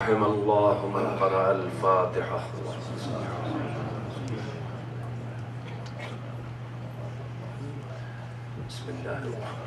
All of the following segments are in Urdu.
رحم الله من قرأ الفاتحة. بسم الله الرحمن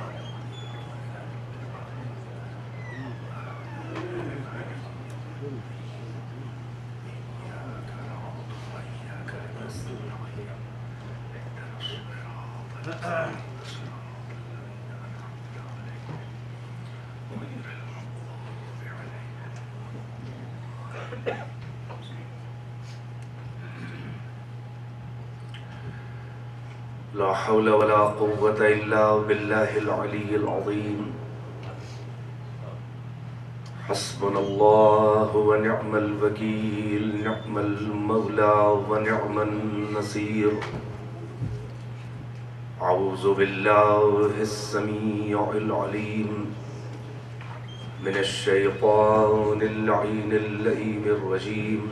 لا حول ولا قوة إلا بالله العلي العظيم. حسبنا الله ونعم الوكيل، نعم المولى ونعم النصير. أعوذ بالله السميع العليم من الشيطان اللعين اللئيم الرجيم.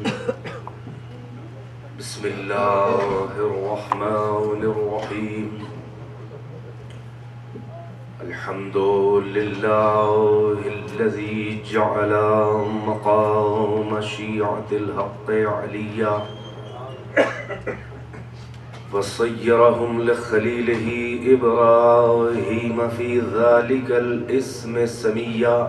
بسم الله الرحمن الرحيم. الحمد لله الذي جعل مقام شيعة الحق عليا وصيرهم لخليله إبراهيم في ذلك الاسم سميا.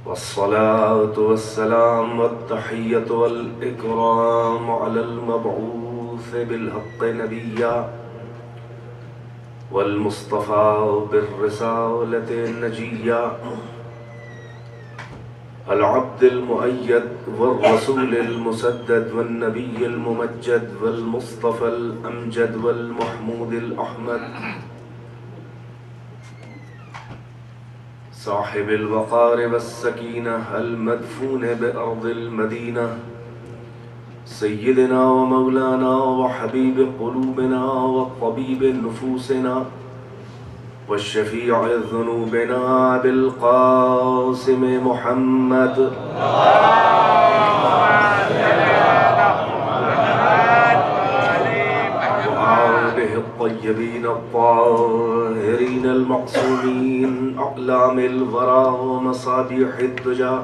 والصلاة والسلام والتحية والإكرام على المبعوث بالحق نبيا والمصطفى بالرسالة نجيا، العبد المؤيد والرسول المسدد والنبي الممجد والمصطفى الأمجد والمحمود الأحمد، صاحب الوقار والسكينة المدفون بأرض المدينة، سيدنا ومولانا وحبيب قلوبنا وطبيب نفوسنا والشفيع ذنوبنا بالقاسم محمد وآله الطيبين الطاهرين المعصومين، أعلام الورى ومصابيح الدجى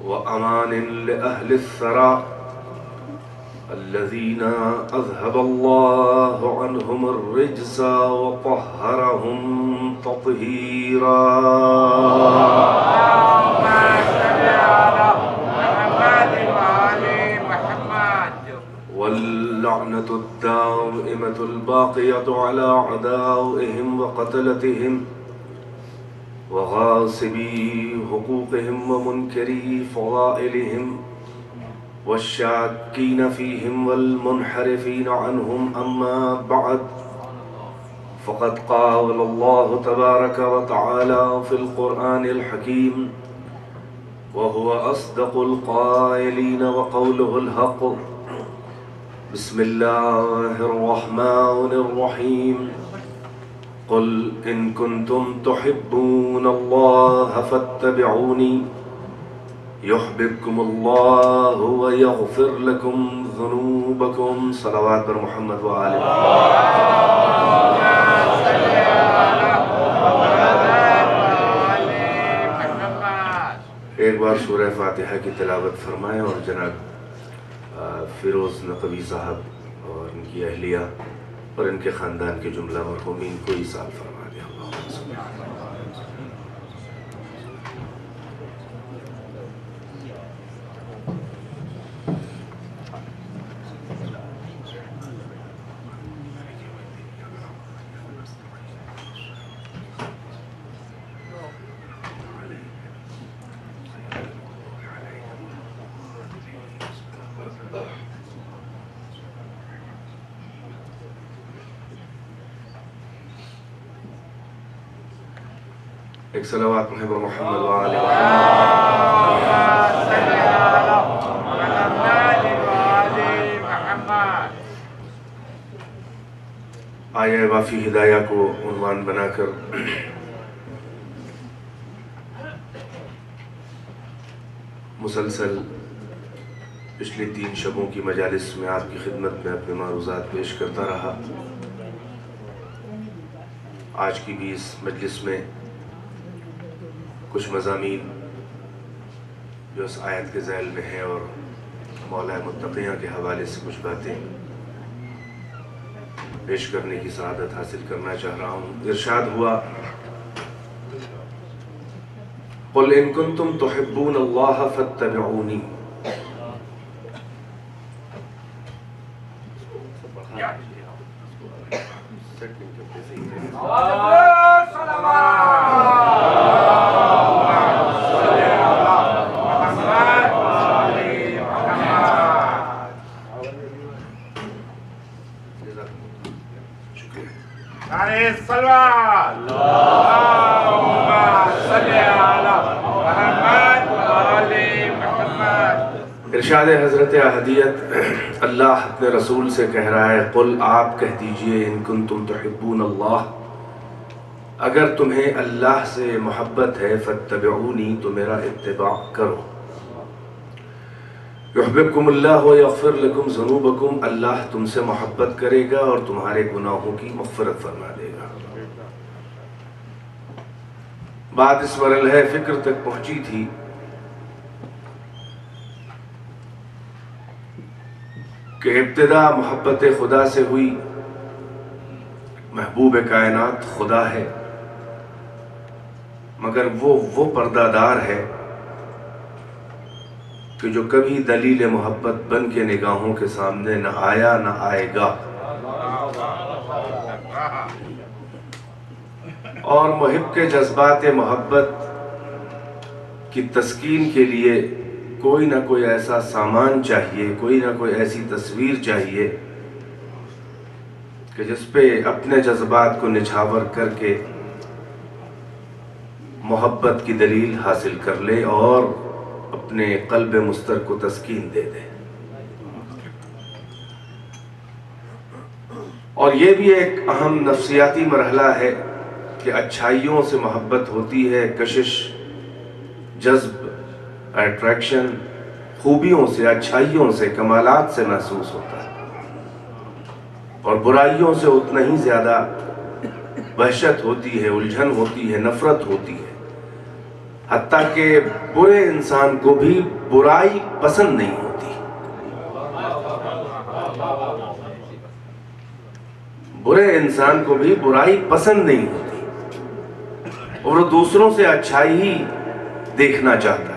وأمان لأهل الثرى، الذين أذهب الله عنهم الرجس وطهرهم تطهيرا. واللعنة الدائمة الباقية على أعدائهم وقتلتهم وغاصبي حقوقهم ومنكري فضائلهم والشاكين فيهم والمنحرفين عنهم. أما بعد، فقد قال الله تبارك وتعالى في القرآن الحكيم وهو أصدق القائلين وقوله الحق. بسم الله الرحمن الرحيم. قل إن كنتم تحبون الله فاتبعوني يحببكم الله ويغفر لكم ذنوبكم. صلوات بر محمد وآل ایک بار سورہ فاتحہ کی تلاوت فرمائیں اور جناب فیروز نقوی صاحب اور ان کی اہلیہ اور ان کے خاندان کے جملہ مرحومین کو ایصال فرما دیں. ایک صلوات محب محمد وآل آیہ وافی ہدایہ کو عنوان بنا کر مسلسل پچھلی 3 شبوں کی مجالس میں آپ کی خدمت میں اپنے معروضات پیش کرتا رہا. آج کی بھی اس مجلس میں کچھ مضامین جو اس آیت کے ذیل میں ہیں اور مولا متقیہ کے حوالے سے کچھ باتیں پیش کرنے کی سعادت حاصل کرنا چاہ رہا ہوں۔ ارشاد ہوا قُلْ إِن كُنتُمْ تُحِبُّونَ اللَّهَ فَاتَّبِعُونِي۔ ارشاد حضرت احدیت اللہ اپنے رسول سے کہہ رہا ہے قل آپ کہہ دیجئے ان کنتم تحبون اللہ، اگر تمہیں اللہ سے محبت ہے فاتبعونی تو میرا اتباع کرو، یحببکم اللہ ویغفر لکم ذنوبکم، اللہ تم سے محبت کرے گا اور تمہارے گناہوں کی مغفرت فرما دے گا۔ بات اس مرحلہ فکر تک پہنچی تھی کہ ابتدا محبت خدا سے ہوئی، محبوب کائنات خدا ہے، مگر وہ پردہ دار ہے کہ جو کبھی دلیل محبت بن کے نگاہوں کے سامنے نہ آیا نہ آئے گا، اور محب کے جذبات محبت کی تسکین کے لیے کوئی نہ کوئی ایسا سامان چاہیے، کوئی نہ کوئی ایسی تصویر چاہیے کہ جس پہ اپنے جذبات کو نچھاور کر کے محبت کی دلیل حاصل کر لے اور اپنے قلب مستر کو تسکین دے دے۔ اور یہ بھی ایک اہم نفسیاتی مرحلہ ہے کہ اچھائیوں سے محبت ہوتی ہے، کشش، جذب، اٹریکشن خوبیوں سے، اچھائیوں سے، کمالات سے محسوس ہوتا ہے، اور برائیوں سے اتنا ہی زیادہ وحشت ہوتی ہے، الجھن ہوتی ہے، نفرت ہوتی ہے، حتیٰ کہ برے انسان کو بھی برائی پسند نہیں ہوتی، برے انسان کو بھی برائی پسند نہیں ہوتی، اور وہ دوسروں سے اچھائی ہی دیکھنا چاہتا ہے۔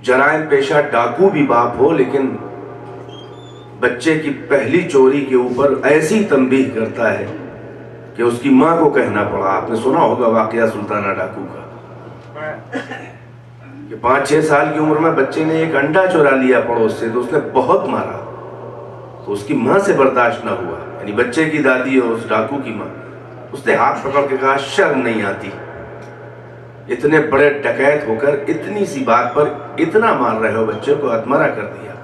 جرائم پیشہ ڈاکو بھی باپ ہو لیکن بچے کی پہلی چوری کے اوپر ایسی تنبیہ کرتا ہے کہ اس کی ماں کو کہنا پڑا۔ آپ نے سنا ہوگا واقعہ سلطانہ ڈاکو کا کہ 5-6 سال کی عمر میں بچے نے ایک انڈا چورا لیا پڑوس سے، تو اس نے بہت مارا، تو اس کی ماں سے برداشت نہ ہوا، یعنی بچے کی دادی اور اس ڈاکو کی ماں، اس نے ہاتھ پکڑ کے کہا شرم نہیں آتی، اتنے بڑے ڈکیت ہو کر اتنی سی بات پر اتنا مار رہے ہو بچے کو، ہتھمارا کر دیا۔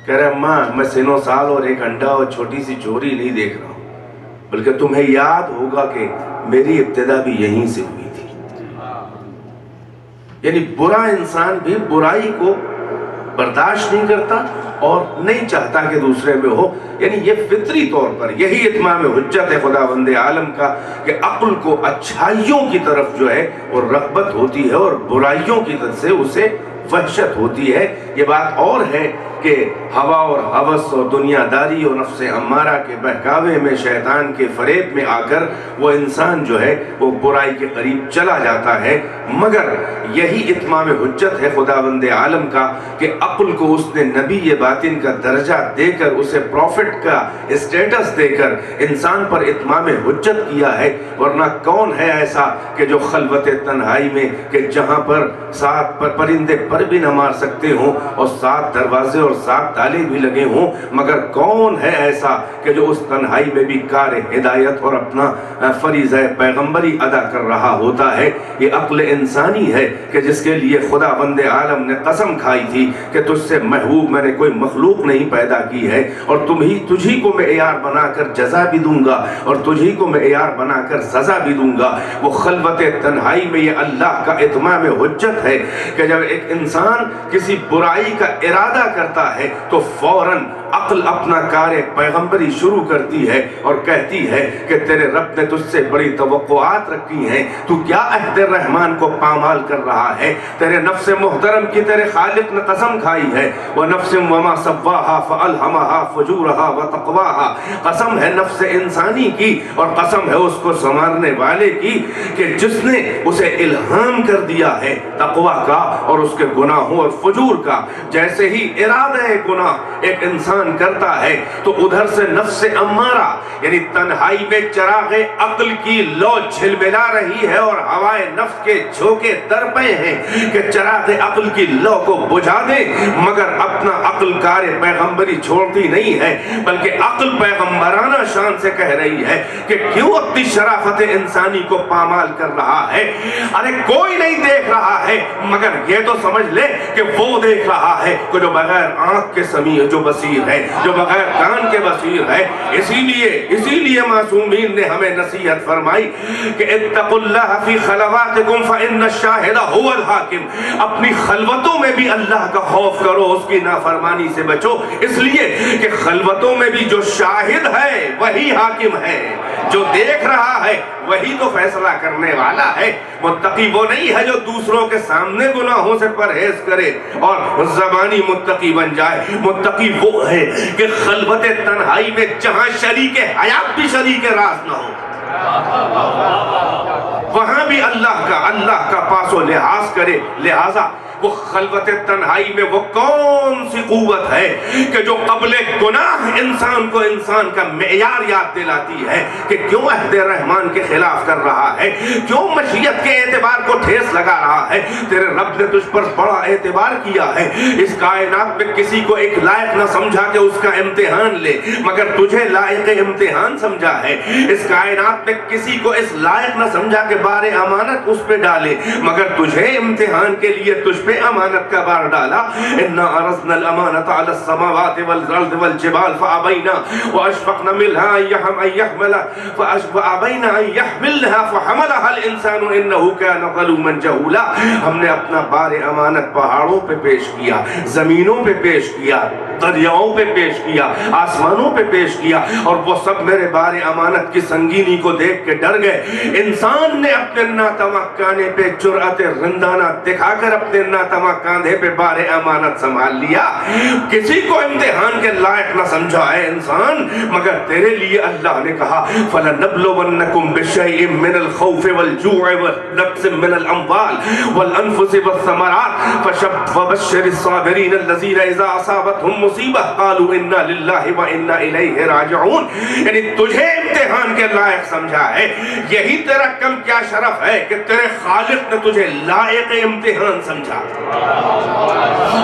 کہہ رہے ماں میں سنوں سال اور ایک انڈا اور چھوٹی سی چوری نہیں دیکھ رہا ہوں، بلکہ تمہیں یاد ہوگا کہ میری ابتدا بھی یہیں سے ہوئی تھی۔ یعنی برا انسان بھی برائی کو برداشت نہیں کرتا اور نہیں چاہتا کہ دوسرے میں ہو، یعنی یہ فطری طور پر یہی اتمام حجت ہے خداوند عالم کا کہ عقل کو اچھائیوں کی طرف جو ہے وہ رغبت ہوتی ہے اور برائیوں کی طرف سے اسے وحشت ہوتی ہے۔ یہ بات اور ہے کہ ہوا اور ہوس اور دنیا داری اور نفس امارہ کے بہکاوے میں، شیطان کے فریب میں آ کر وہ انسان جو ہے وہ برائی کے قریب چلا جاتا ہے، مگر یہی اتمام حجت ہے خداوند عالم کا کہ عقل کو اس نے نبی باطن کا درجہ دے کر، اسے پروفٹ کا اسٹیٹس دے کر انسان پر اتمام حجت کیا ہے۔ ورنہ کون ہے ایسا کہ جو خلوت تنہائی میں کہ جہاں پر 7 پرندے پر بھی نہ مار سکتے ہوں اور 7 دروازے اور 7 تالے بھی لگے ہوں، مگر کون ہے ایسا کہ جو اس تنہائی میں بھی کار ہدایت اور اپنا فریضہ پیغمبری ادا کر رہا ہوتا ہے؟ یہ عقل انسانی ہے کہ جس کے لیے خداوند عالم نے قسم کھائی تھی کہ تجھ سے محبوب میں نے کوئی مخلوق نہیں پیدا کی ہے، اور تجھی کو میں معیار بنا کر جزا بھی دوں گا اور تجھی کو میں معیار بنا کر سزا بھی دوں گا۔ وہ خلوت تنہائی میں یہ اللہ کا اتمام حجت ہے کہ جب ایک انسان کسی برائی کا ارادہ کرتا ہے تو فوراً عقل اپنا کار پیغمبری شروع کرتی ہے اور کہتی ہے کہ تیرے رب نے تجھ سے بڑی توقعات رکھی ہیں، تو کیا عہد رحمان کو پامال کر رہا ہے؟ تیرے نفس محترم کی تیرے خالق نے قسم کھائی ہے، وَنَفْسٍ وَمَا سَوَّاهَا فَأَلْهَمَهَا فُجُورَهَا وَتَقْوَاهَا، قسم ہے نفس انسانی کی اور قسم ہے اس کو سنوارنے والے کی کہ جس نے اسے الہام کر دیا ہے تقوی کا اور اس کے گناہوں اور فجور کا۔ جیسے ہی ارادہ گناہ ایک انسان کرتا ہے تو ادھر سے نفس امارہ یعنی تنہائی میں چراغ عقل کی لو جھلملا رہی ہے اور ہوائے نفس کے جھونکے در پے ہیں کہ چراغ عقل کی لو کو بجھا دے، مگر اپنا عقل کار پیغمبری چھوڑتی نہیں ہے، بلکہ عقل پیغمبرانہ شان سے کہہ رہی ہے کہ کیوں اپنی شرافت انسانی کو پامال کر رہا ہے؟ ارے کوئی نہیں دیکھ رہا ہے مگر یہ تو سمجھ لے کہ وہ دیکھ رہا ہے کہ جو بغیر آنکھ کے سمیع جو بصیر ہے، جو بغیر کان کے بصیر ہے۔ اسی لیے معصومین نے ہمیں نصیحت فرمائی کہ اتقوا اللہ فی خلواتکم فإن الشاہد هو الحاکم، اپنی خلوتوں میں بھی اللہ کا خوف کرو، اس کی نافرمانی سے بچو، اس لیے کہ خلوتوں میں بھی جو شاہد ہے وہی حاکم ہے، جو دیکھ رہا ہے وہی تو فیصلہ کرنے والا ہے۔ متقی وہ نہیں ہے جو دوسروں کے سامنے گناہوں سے پرہیز کرے اور زبانی متقی بن جائے، متقی وہ ہے کہ خلوت تنہائی میں جہاں شریک حیات بھی شریک راز نہ ہو، وہاں بھی اللہ کا پاس و لحاظ کرے۔ لہٰذا وہ خلوت تنہائی میں وہ کون سی قوت ہے کہ جو قبل گناہ انسان کو انسان کا معیار یاد دلاتی ہے کہ کیوں عہد رحمان کے خلاف کر رہا ہے، کیوں مشیت کے اعتبار کو ٹھیس لگا رہا ہے؟ تیرے رب نے تجھ پر بڑا اعتبار کیا ہے، اس کائنات میں کسی کو ایک لائق نہ سمجھا کہ اس کا امتحان لے، مگر تجھے لائق امتحان سمجھا ہے۔ اس کائنات میں کسی کو اس لائق نہ سمجھا کہ بار امانت اس پہ ڈالے، مگر تجھے امتحان کے لیے تجھ پہ امانت کا بار ڈالا۔ اِنَّا عَرَضْنَا الْأَمَانَةَ عَلَى السَّمَاوَاتِ وَالْأَرْضِ وَالْجِبَالِ فَأَبَيْنَا وَأَشْفَقْنَ مِنْهَا أَن يَحْمِلْنَهَا فَحَمَلَهَا الْإِنسَانُ إِنَّهُ كَانَ ظَلُومًا جَهُولًا۔ ہم نے اپنا بار امانت پہاڑوں پہ پیش کیا، زمینوں پہ پیش کیا، دریاؤں پہ پیش کیا، آسمانوں پہ پیش کیا، اور وہ سب میرے بار امانت کی سنگینی کو دیکھ کے ڈر گئے۔ انسان نے اپنے ناتواں کانے پہ جرأت رندانہ دکھا کر اپنے ناتواں کاندھے پہ بار امانت سنبھال لیا۔ کسی کو امتحان کے لائق نہ سمجھا ہے انسان، مگر تیرے لیے اللہ نے کہا فَلَنَبْلُوَنَّكُمْ بِشَيْءٍ مِّنَ الْخَوْفِ وَالْجُوعِ وَنَقْصٍ مِّنَ الْأَمْوَالِ وَالْأَنفُسِ وَالثَّمَرَاتِ وَبَشِّرِ الصَّابِرِينَ الَّذِينَ إِذَا أَصَابَتْهُمْ مُصِيبَةٌ قَالُوا إِنَّا لِلَّهِ وَإِنَّا إِلَيْهِ رَاجِعُونَ۔ یعنی تجھے امتحان کے لائق سمجھا ہے، یہی تیرا کم کیا شرف ہے کہ تیرے خالق نے تجھے لائق امتحان سمجھا۔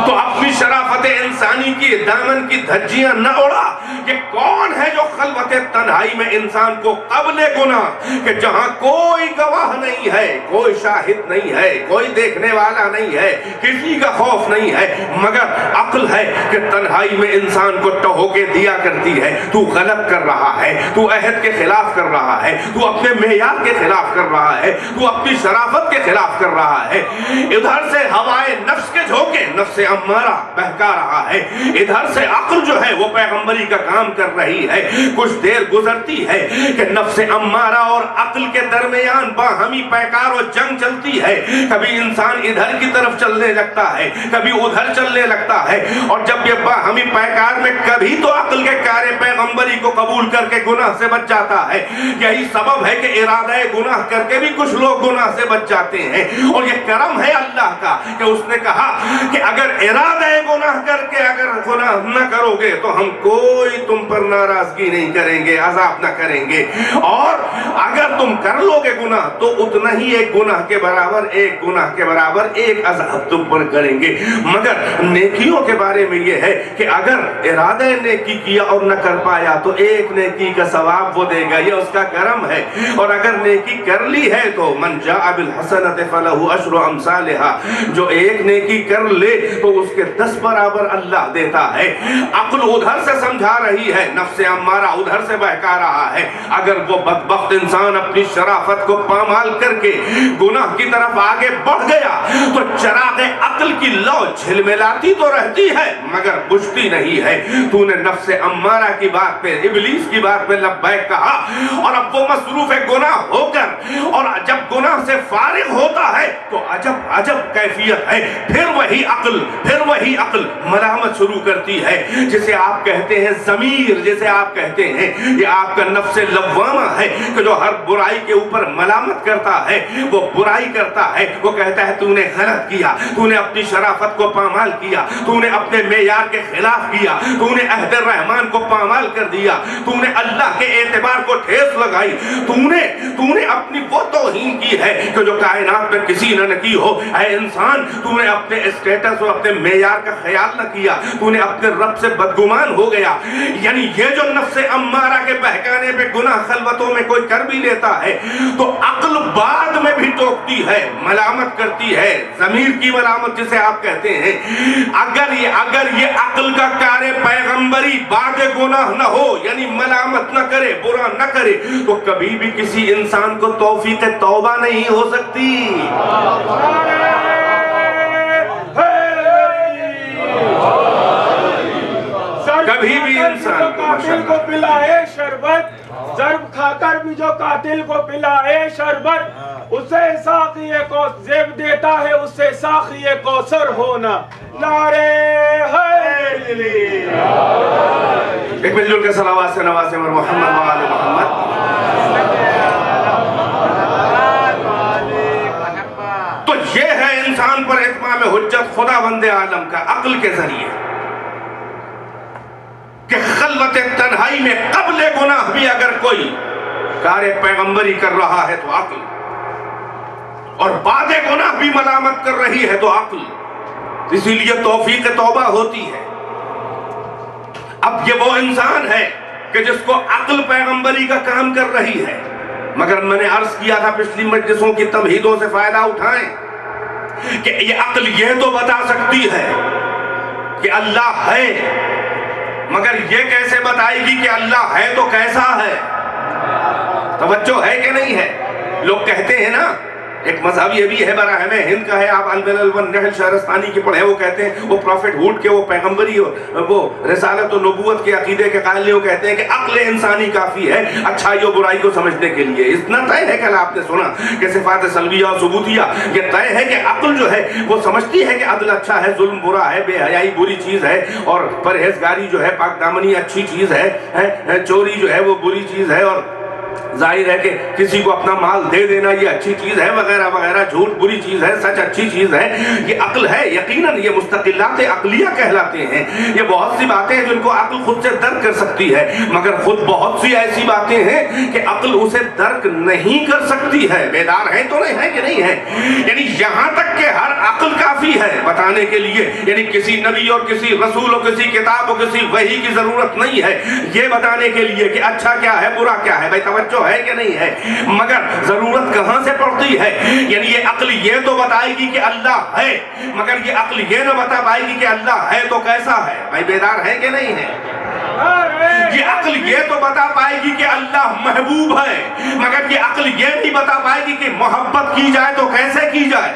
تو اپنی شرافت انسانی کی دامن کی دھجیاں نہ اڑا۔ یہ کون ہے جو خلوت تنہائی میں انسان کو قبل گناہ کہ جہاں کوئی گواہ نہیں ہے، کوئی شاہد نہیں ہے، کوئی دیکھنے والا نہیں ہے، کسی کا خوف نہیں ہے، مگر عقل ہے کہ تنہائی میں انسان کو ٹہوکے دیا کرتی ہے تو غلط کر رہا ہے، تو عہد کے خلاف کر رہا ہے، تو اپنے معیار کے خلاف کر رہا ہے، تو اپنی شرافت کے خلاف کر رہا ہے۔ ادھر سے ہوائے نفس کے جھونکے نفس امارہ بہکا رہا ہے، ادھر سے عقل جو ہے وہ پیغمبری کا کام کر رہی ہے۔ کچھ دیر گزرتی ہے کہ نفس امارہ اور عقل کے درمیان باہمی پیکار و جنگ چلتی ہے، کبھی انسان ادھر کی طرف چلنے لگتا ہے، کبھی ادھر چلنے لگتا ہے، اور جب یہ باہمی پیکار میں کبھی تو عقل کے کار پیغمبری کو قبول کر کے گناہ سے بچ جاتا ہے۔ یہی سبب ہے کہ ارادہ گناہ کر کے بھی کچھ لوگ گناہ سے بچ جاتے ہیں، اور یہ کرم ہے اللہ کا کہ اس نے کہا کہ اگر ارادہ گناہ کر کے اگر گناہ نہ کرو گے تو ہم کوئی تم پر ناراضگی نہیں کریں گے، عذاب نہ کریں گے، اور اگر تم کر لو گے گناہ تو اتنا ہی ایک گناہ کے برابر ایک عذاب تم پر کریں گے۔ مگر نیکیوں کے بارے میں یہ ہے کہ اگر ارادہ نیکی کیا اور نہ کر پایا تو ایک نیکی کا ثواب وہ دے گا، یہ اس کا کرم ہے، اور اگر نیکی کر لی ہے تو من جاء بالحسنۃ فلہ عشر امثالها، جو ایک نیکی کر لے تو اس کے 10 برابر اللہ دیتا ہے۔ عقل ادھر سے سمجھا رہی ہے، نفس امارہ ادھر سے بہکا رہا ہے۔ اگر وہ بدبخت انسان اپنی شرافت کو پامال کر کر کے گناہ کی طرف آگے بڑھ گیا تو چراغ عقل کی لو جھلملاتی تو رہتی ہے مگر بجھتی نہیں ہے. تو نے نفس امارہ کی بات پہ، ابلیس کی بات پہ لبیک کہا، اور اب وہ مصروف گناہ ہو کر، اور جب گناہ سے فارغ ہوتا ہے تو عجب عجب کیفیت ہے. پھر وہی عقل ملامت شروع کرتی ہے، جسے آپ کہتے ہیں ضمیر، جسے آپ کہتے ہیں یہ آپ کا نفس لوامہ ہے کہ جو ہر برائی کے اوپر ملامت کرتا ہے، وہ برائی کرتا ہے، وہ کہتا ہے تو نے غلط کیا، تو نے اپنی شرافت کو پامال کیا، تو نے اپنے معیار کے خلاف کیا، تو نے عہد الرحمن کو پامال کر دیا، تو نے اللہ کے اعتبار کو ٹھیس لگائی، تو نے اپنی وہ توہین کی ہے کہ جو کائنات میں کسی نے نہ کی ہو. اے انسان، تو نے اپنے اسٹیٹس اور اپنے معیار کا خیال نہ کیا، تو نے اپنے رب سے بدگمان ہو گیا. یعنی یہ جو نفس امارہ کے بہکانے پہ گناہ خلوتوں میں کوئی کر بھی لیتا ہے تو عقل بعد میں بھی ٹوکتی ہے، ملامت کرتی ہے. ضمیر کی ملامت جسے آپ کہتے ہیں، اگر یہ عقل کا کار پیغمبری بعد گناہ نہ ہو، یعنی ملامت نہ کرے، برا نہ کرے، تو کبھی بھی کسی انسان کو توفیق توبہ نہیں ہو سکتی. کبھی بھی انسان قاتل کو پلائے شربت، ضرب کھا کر بھی جو قاتل کو پلائے شربت، اسے ساقی کو زیب دیتا ہے، اسے ساقی کوثر ہونا. نعرے حیدری. ایک مل جل کے صلوات سے نوازیں اور محمد و آل محمد. تو یہ ہے انسان پر اتمام حجت خداوند عالم کا عقل کے ذریعے، کہ خلوت تنہائی میں قبل گناہ بھی اگر کوئی کار پیغمبری کر رہا ہے تو عقل، اور بعد گناہ بھی ملامت کر رہی ہے تو عقل. اسی لیے توفیق توبہ ہوتی ہے. اب یہ وہ انسان ہے کہ جس کو عقل پیغمبری کا کام کر رہی ہے، مگر میں نے عرض کیا تھا پچھلی مجلسوں کی تمہیدوں سے فائدہ اٹھائیں کہ یہ عقل یہ تو بتا سکتی ہے کہ اللہ ہے، مگر یہ کیسے بتائے گی کہ اللہ ہے تو کیسا ہے؟ توجہ ہے کہ نہیں ہے؟ لوگ کہتے ہیں نا، ایک مذہبی ابھی ہے براہم ہند کا ہے، آپ الملل والنحل شہرستانی کی پڑھیں، وہ کہتے ہیں وہ پروفٹ ہوڈ کے، وہ پیغمبری، وہ رسالت و نبوت کے عقیدے کے قائل، وہ کہتے ہیں کہ عقل انسانی کافی ہے اچھائی و برائی کو سمجھنے کے لیے. اتنا طے ہے کہ آپ نے سنا کہ صفات سلبیہ اور ثبوتیہ، یہ طے ہے کہ عقل جو ہے وہ سمجھتی ہے کہ عدل اچھا ہے، ظلم برا ہے، بے حیائی بری چیز ہے، اور پرہیزگاری جو ہے، پاک دامنی اچھی چیز ہے، چوری جو ہے وہ بری چیز ہے، اور ظاہر ہے کہ کسی کو اپنا مال دے دینا یہ اچھی چیز ہے، وغیرہ وغیرہ، جھوٹ بری چیز ہے، سچ اچھی چیز ہے. یہ عقل ہے. یقیناً یہ مستقلات عقلیہ کہلاتے ہیں. یہ بہت سی باتیں ہیں جن کو عقل خود سے درک کر سکتی ہے، مگر خود بہت سی ایسی باتیں ہیں کہ عقل اسے درک نہیں کر سکتی ہے. بیدار ہیں تو نہیں ہے کہ نہیں ہے؟ یعنی یہاں تک کہ ہر عقل کافی ہے بتانے کے لیے، یعنی کسی نبی اور کسی رسول اور کسی کتاب اور کسی وحی کی ضرورت نہیں ہے یہ بتانے کے لیے کہ اچھا کیا ہے، برا کیا ہے. بھائی توجہ ہے کہ نہیں ہے؟ مگر ضرورت کہاں سے پڑتی ہے؟ یعنی یہ عقل یہ تو بتائے گی کہ اللہ ہے، مگر یہ عقل یہ نہ بتا پائے گی کہ اللہ ہے تو کیسا ہے. بھائی بیدار ہے کہ نہیں ہے؟ یہ عقل یہ تو بتا پائے گی کہ اللہ محبوب ہے، مگر یہ عقل یہ نہیں بتا پائے گی کہ محبت کی جائے تو کیسے کی جائے.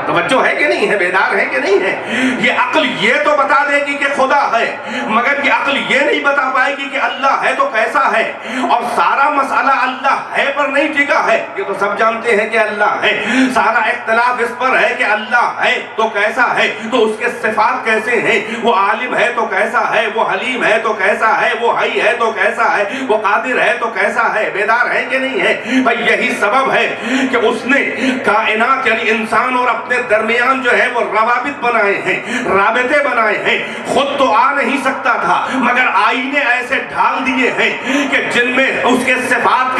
توجہ ہے کہ نہیں ہے؟ بیدار ہے کہ نہیں ہے؟ یہ عقل یہ تو بتا دے گی کہ خدا ہے، مگر یہ عقل یہ نہیں بتا پائے گی کہ اللہ ہے تو کیسا ہے. اور سارا مسئلہ اللہ ہے پر نہیں ٹکا ہے، یہ تو سب جانتے ہیں کہ اللہ ہے. سارا اختلاف اس پر ہے کہ اللہ ہے تو کیسا ہے، تو اس کے صفات کیسے ہیں، وہ عالم ہے تو کیسا ہے، وہ حلیم ہے تو کیسا ہے، وہ حی ہے تو کیسا ہے، وہ قادر ہے تو کیسا ہے. بیدار ہے کہ نہیں ہے؟ بھائی یہی سبب ہے کہ اس نے کائنات یعنی انسان اور اپنے درمیان جو ہے وہ روابط بنائے ہیں، رابطے بنائے ہیں. خود تو آ نہیں سکتا تھا، مگر آئینے ایسے ڈھال دیے ہیں کہ جن میں اس کے صفات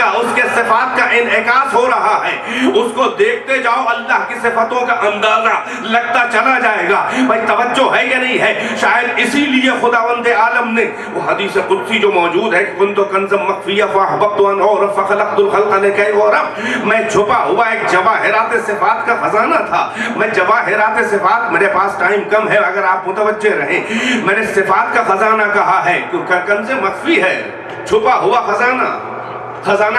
کا انعکاس ہو رہا ہے. اس کو دیکھتے جاؤ، اللہ کی صفتوں کا اندازہ لگتا چلا جائے گا. بھائی توجہ ہے کہ نہیں ہے؟ شاید اسی لیے خداوند عالم نے وہ حدیث قدسی جو موجود ہے کہ کنت کنزا مخفیہ فاحببت ان اعرف فخلقت الخلق لکی اعرف، میں چھپا ہوا ایک جواہرات صفات کا خزانہ تھا. میں جواہرات صفات، میرے پاس ٹائم کم ہے اگر آپ متوجہ رہیں، میں نے صفات کا خزانہ کہا ہے کیونکہ کنز مخفی ہے، چھپا ہوا خزانہ. خزانہ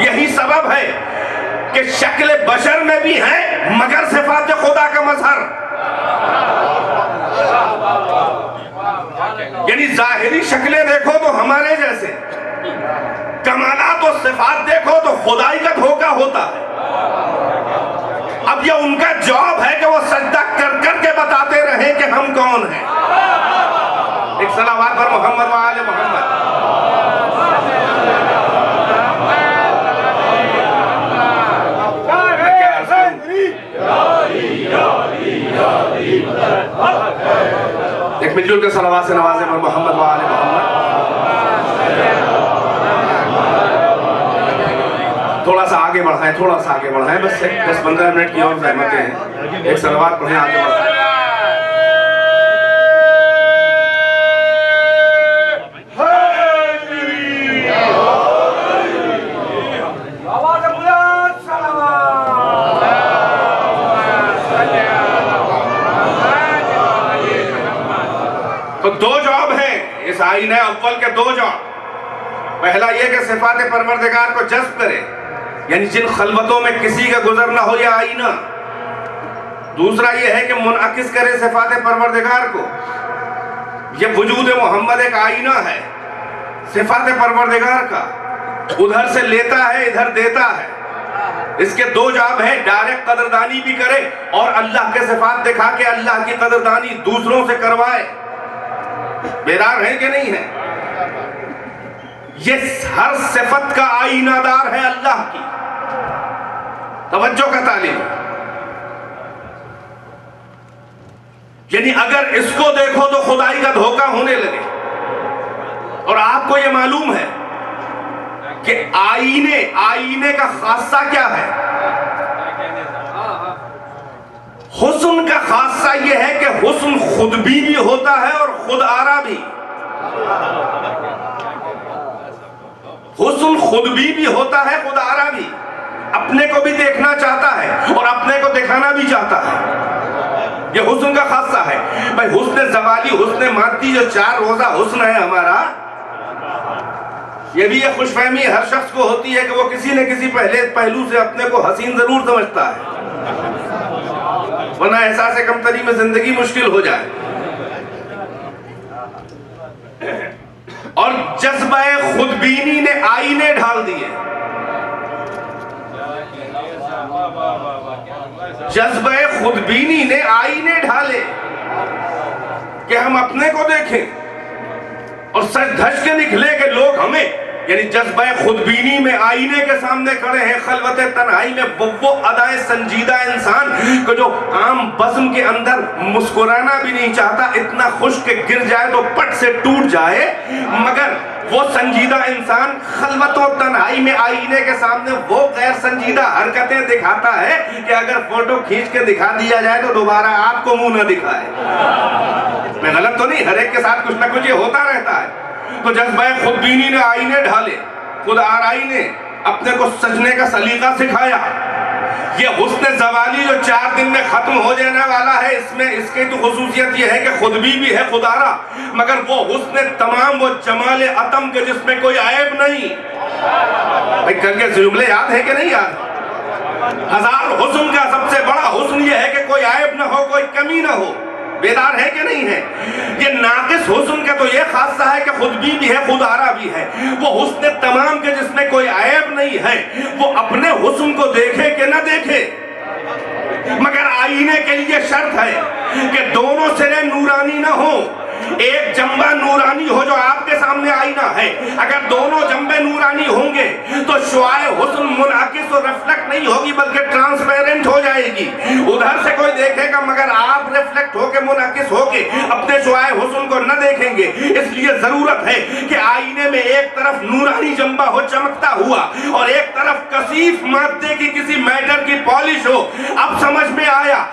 یہی سبب ہے کہ شکل بشر میں بھی ہے مگر صفات خدا کا مظہر، یعنی ظاہری شکلیں دیکھو تو ہمارے جیسے، کمالات و صفات دیکھو تو خدائی کا دھوکہ ہوتا ہے۔ اب یہ ان کا جواب ہے کہ وہ سجدہ کر کر کے بتاتے رہیں کہ ہم کون ہیں۔ ایک صلوات پر محمد و آل محمد۔ ایک مل جل کے صلوات سے نوازے پر محمد و آل محمد۔ تھوڑا سا آگے بڑھائیں، تھوڑا سا آگے بڑھائیں، بس 10-15 منٹ کی اور زحمتیں ہیں، ایک صلوات پڑھیں آگے بڑھائیں۔ تو دو جواب ہیں اس آئینہ اول کے، دو جواب۔ پہلا یہ کہ صفات پروردگار کو جذب کرے، یعنی جن خلوتوں میں کسی کا گزر نہ ہو یہ آئینہ۔ دوسرا یہ ہے کہ منعکس کرے صفات پروردگار کو۔ یہ وجود محمد ایک آئینہ ہے صفات پروردگار کا، ادھر سے لیتا ہے ادھر دیتا ہے۔ اس کے دو جواب ہیں، ڈائریکٹ قدردانی بھی کرے اور اللہ کے صفات دکھا کے اللہ کی قدردانی دوسروں سے کروائے۔ بیدار ہیں کہ نہیں ہے؟ یہ ہر صفت کا آئینہ دار ہے اللہ کی۔ توجہ کا تعلیم، یعنی اگر اس کو دیکھو تو خدائی کا دھوکہ ہونے لگے۔ اور آپ کو یہ معلوم ہے کہ آئینے کا خاصہ کیا ہے؟ حسن کا خاصہ یہ ہے کہ حسن خود بھی ہوتا ہے اور خود آرا بھی۔ حسن خود بھی ہوتا ہے خود آرا بھی، اپنے کو بھی دیکھنا چاہتا ہے اور اپنے کو دکھانا بھی چاہتا ہے۔ یہ حسن کا خاصہ ہے۔ بھائی حسن زوالی، حسن مادی، جو 4 روزہ حسن ہے ہمارا، یہ بھی یہ خوش فہمی ہر شخص کو ہوتی ہے کہ وہ کسی نہ کسی پہلو سے اپنے کو حسین ضرور سمجھتا ہے، ورنہ احساس کمتری میں زندگی مشکل ہو جائے۔ اور جذبہ خودبینی نے آئینے ڈھال دیے، جذبہ خودبینی نے آئینے ڈھالے کہ ہم اپنے کو دیکھیں اور سچ دھج کے نکلے کہ لوگ ہمیں، یعنی جذبہ خودبینی میں آئینے کے سامنے کھڑے ہیں خلوت تنہائی میں، وہ ادائے سنجیدہ انسان کو جو عام بزم کے اندر مسکرانا بھی نہیں چاہتا، اتنا خوش کہ گر جائے تو پٹ سے ٹوٹ جائے، مگر وہ سنجیدہ انسان خلوت و تنہائی میں آئینے کے سامنے وہ غیر سنجیدہ حرکتیں دکھاتا ہے کہ اگر فوٹو کھینچ کے دکھا دیا جائے تو دوبارہ آپ کو منہ نہ دکھائے۔ میں غلط تو نہیں، ہر ایک کے ساتھ کچھ نہ کچھ یہ ہوتا رہتا ہے۔ تو جذبہ خودبینی نے آئینے ڈھالے، خود آرائی نے اپنے کو سجنے کا سلیقہ سکھایا۔ یہ حسن زوالی جو 4 دن میں ختم ہو جانے والا ہے، اس کی تو خصوصیت یہ ہے کہ خود بھی ہے خود آرا، مگر وہ حسن تمام، وہ جمال اتم کے جس میں کوئی عیب نہیں۔ بھائی کل کے جملے یاد ہے کہ نہیں یاد؟ 1000 حسن کا سب سے بڑا حسن یہ ہے کہ کوئی عیب نہ ہو، کوئی کمی نہ ہو۔ بیدار ہے کہ نہیں ہے؟ یہ ناقص حسن کا تو یہ خاصہ ہے کہ خود بھی ہے خود آرا بھی ہے۔ وہ حسن تمام کے جس میں کوئی عیب نہیں ہے، وہ اپنے حسن کو دیکھے کہ نہ دیکھے، مگر آئینے کے لیے شرط ہے کہ دونوں سرے نورانی نہ ہوں۔ ایک جنبہ نورانی ہو جو آپ کے سامنے آئینہ ہے، اگر دونوں جنبے نورانی ہوں گے تو شعاع حسن منعکس اور ریفلیکٹ نہیں ہوگی بلکہ ٹرانسپیرنٹ ہو جائے گی۔ ادھر سے کوئی دیکھے گا مگر آپ ریفلیکٹ ہو کے منعکس ہو کے اپنے شعاع حسن کو نہ دیکھیں گے۔ اس لیے ضرورت ہے کہ آئینے میں ایک طرف نورانی جنبہ ہو چمکتا ہوا اور ایک طرف کثیف مادے کی کسی میٹر کی پالش ہو۔ اب سمجھ میں آیا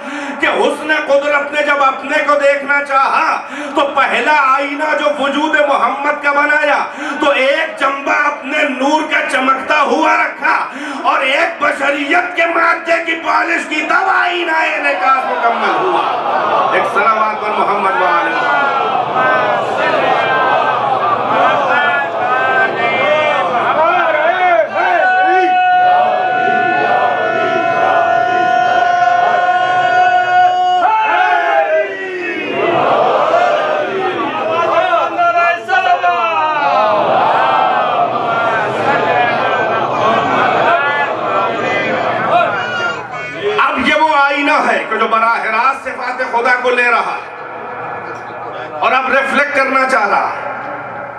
کہ حسن قدرت نے جب اپنے کو دیکھنا چاہا تو پہلا آئینہ جو وجود محمد کا بنایا تو ایک جنبہ اپنے نور کا چمکتا ہوا رکھا اور ایک بشریت کے مادے کی پالش کی، تب آئینہ انعکاس مکمل ہوا۔ ایک صلوات پر محمد وآلہ محمد۔ کہ جو براہ راست صفات خدا کو لے رہا ہے اور اب ریفلیکٹ کرنا چاہ رہا ہے.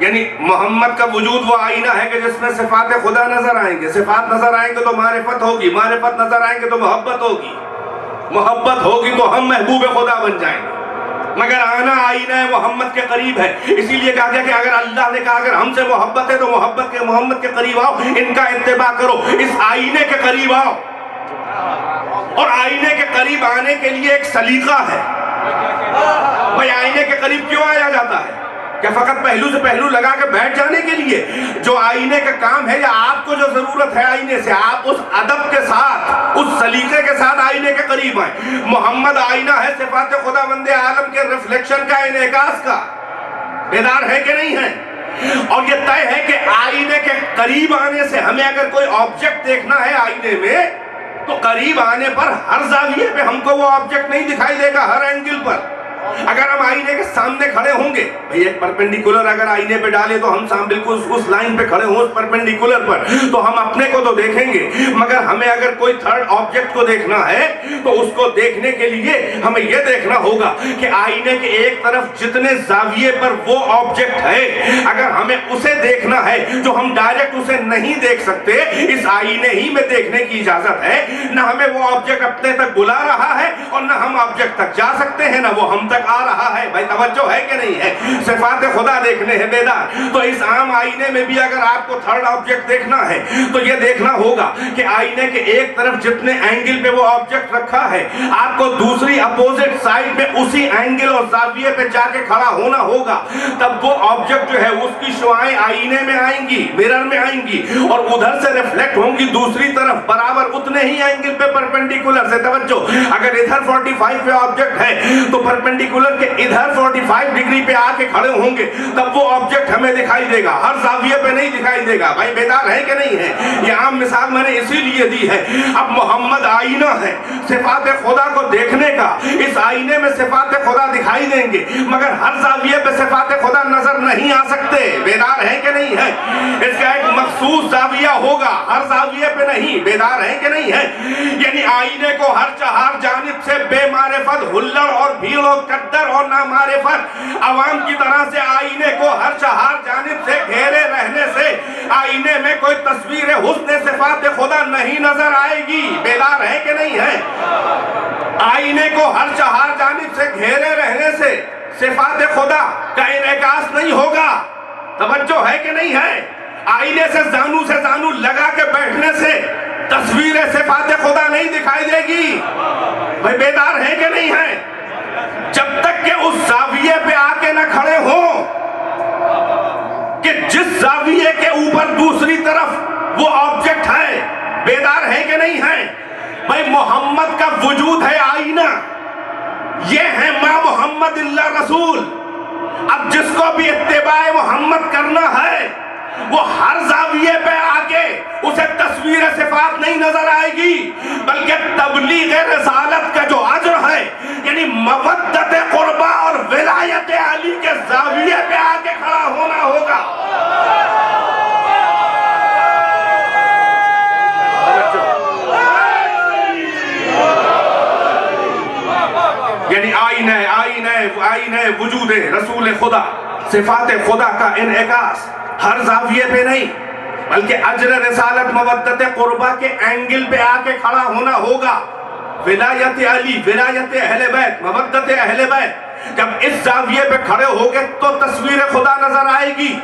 یعنی محمد کا وجود وہ آئینہ ہے کہ جس میں صفات خدا نظر آئیں گے. صفات نظر آئیں گے تو معرفت ہوگی, معرفت نظر آئیں گے تو محبت ہوگی, محبت ہوگی تو ہم محبوب خدا بن جائیں گے. مگر آنا آئینہ محمد کے قریب ہے. اسی لیے کہا گیا کہ اگر اللہ نے کہا اگر ہم سے محبت ہے تو محمد کے قریب آؤ, ان کا اتباع کرو, اس آئینے کے قریب آؤ. اور آئینے کے قریب آنے کے لیے ایک سلیقہ ہے. بھائی آئینے کے قریب کیوں آیا جاتا ہے؟ کیا فقط پہلو سے پہلو لگا کے بیٹھ جانے کے لیے؟ جو آئینے کا کام ہے یا آپ کو جو ضرورت ہے آئینے سے, آپ اس ادب کے ساتھ, اس سلیقے کے ساتھ آئینے کے قریب آئیں. محمد آئینہ ہے صفات خداوند عالم کے ریفلیکشن کا, انعکاس کا. بیدار ہے کہ نہیں ہے؟ اور یہ طے ہے کہ آئینے کے قریب آنے سے ہمیں اگر کوئی آبجیکٹ دیکھنا ہے آئینے میں تو قریب آنے پر ہر زاویے پہ ہم کو وہ آبجیکٹ نہیں دکھائی دے گا, ہر اینگل پر. اگر ہم آئینے کے سامنے کھڑے ہوں گے, بھئی ایک پرپینڈیکولر اگر آئینے پہ ڈالے تو ہم بالکل اس لائن پہ کھڑے ہوں, اس پرپینڈیکولر پر, تو ہم اپنے کو تو دیکھیں گے. مگر ہمیں اگر کوئی تھرڈ آبجیکٹ کو دیکھنا ہے تو اس کو دیکھنے کے لیے ہمیں یہ دیکھنا ہوگا کہ آئینے کے ایک طرف جتنے زاویے پر وہ آبجیکٹ ہے, اگر ہمیں اسے دیکھنا ہے جو ہم ڈائریکٹ اسے نہیں دیکھ سکتے, اس آئینے ہی میں دیکھنے کی اجازت ہے. نہ ہمیں وہ آبجیکٹ اپنے تک بلا رہا ہے اور نہ ہم آبجیکٹ تک جا سکتے ہیں, نہ وہ ہم تک آ رہا ہے. بھائی توجہ ہے کہ نہیں ہے؟ صفات خدا دیکھنے ہیں بیدار. تو اس عام آئینے میں بھی اگر آپ کو تھرڈ آبجیکٹ دیکھنا ہے تو یہ دیکھنا ہوگا کہ آئینے کے ایک طرف جتنے اینگل پہ وہ آبجیکٹ رکھا ہے, آپ کو دوسری اپوزٹ سائڈ میں اسی اینگل اور زاویے پہ جا کے کھڑا ہونا ہوگا. تب وہ آبجیکٹ جو ہے اس کی شعاعیں آئینے میں آئیں گی, مرر میں آئیں گی, اور ادھر سے ریفلیکٹ ہوں گی دوسری طرف برابر اتنے ہی اینگل پہ پرپینڈیکولر سے. توجہ, اگر ادھر 45 پہ آبجیکٹ ہے تو پرپینڈیکولر کے ادھر 45 ڈگری پہ آ کے کھڑے ہوں گے, تب وہ آبجیکٹ ہمیں دکھائی دے گا, ہر زاویے پہ نہیں دکھائی دے گا. بھائی بیدار ہے کہ نہیں ہے؟ یہ عام مثال میں نے اسی لیے دی ہے. اب محمد آئینہ ہے صفات خدا کو دیکھنے کا. اس آئینے میں صفات خدا دکھائی دیں گے مگر ہر زاویے پہ صفات خدا نظر نہیں آ سکتے. بیدار ہے کہ نہیں ہے؟ اس کا ایک مخصوص زاویہ ہوگا, ہر زاویے پہ نہیں. بیدار ہے کہ نہیں ہے؟ یعنی آئینے کو ہر چہار جانب سے بے معرفت, ہلڑ اور بھیڑ اور قدر اور نامعرفت عوام کی طرح سے آئینے کو ہر چہار جانب سے گھیرے رہنے سے آئینے میں کوئی تصویر حسن صفات خدا نہیں نظر آئے گی. بیدار ہے کہ نہیں ہے؟ آئینے کو ہر چہار جانب سے گھیرے رہنے سے صفات خدا کا انعکاس نہیں ہوگا. توجہ ہے کہ نہیں ہے؟ آئینے سے زانو لگا کے بیٹھنے سے تصویر صفات خدا نہیں دکھائی دے گی. بھائی بیدار ہے کہ نہیں ہے؟ جب تک کہ اس زاویے پہ آ کے نہ کھڑے ہوں کہ جس زاویے کے اوپر دوسری طرف وہ آبجیکٹ ہے. بیدار ہے کہ نہیں ہے؟ بھائی محمد کا وجود ہے آئینہ, یہ ہے ما محمد اللہ رسول. اب جس کو بھی اتباع محمد کرنا ہے وہ ہر زاویے پہ آکے اسے تصویر صفات نہیں نظر آئے گی, بلکہ تبلیغ رسالت کا جو اجر ہے یعنی مودت قربہ اور ولایت علی کے زاویے پہ آکے کھڑا ہونا ہوگا. یعنی آئینہ وجود رسول خدا, صفات خدا کا انعکاس ہر زاویے پہ نہیں بلکہ اجر رسالت مودت قربہ کے اینگل پہ آ کے کھڑا ہونا ہوگا. ولایت علی, ولایت اہل بیت, مودت اہل بیت, جب اس زاویے پہ کھڑے ہوگے تو تصویر خدا نظر آئے گی.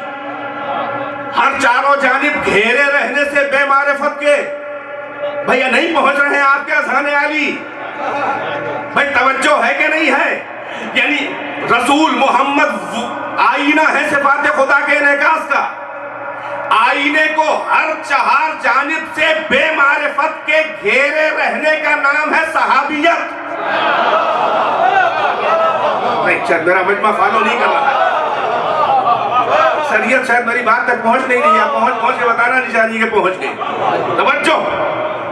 ہر چاروں جانب گھیرے رہنے سے بے معرفت کے. بھئی نہیں پہنچ رہے ہیں آپ کے اذہان علی؟ بھئی توجہ ہے کہ نہیں ہے؟ یعنی رسول محمد آئینہ ہے صفات خدا کے انعکاس کا. آئینے کو ہر چہار جانب سے بے معرفت کے گھیرے رہنے کا نام ہے صحابیت. نہیں شاید میرا مجمع فالو نہیں کر رہا ہے. شریعت شاید میری بات تک پہنچ نہیں رہی ہے, پہنچ کے بتانا نہیں چاہیے کہ پہنچ گئی. توجہ,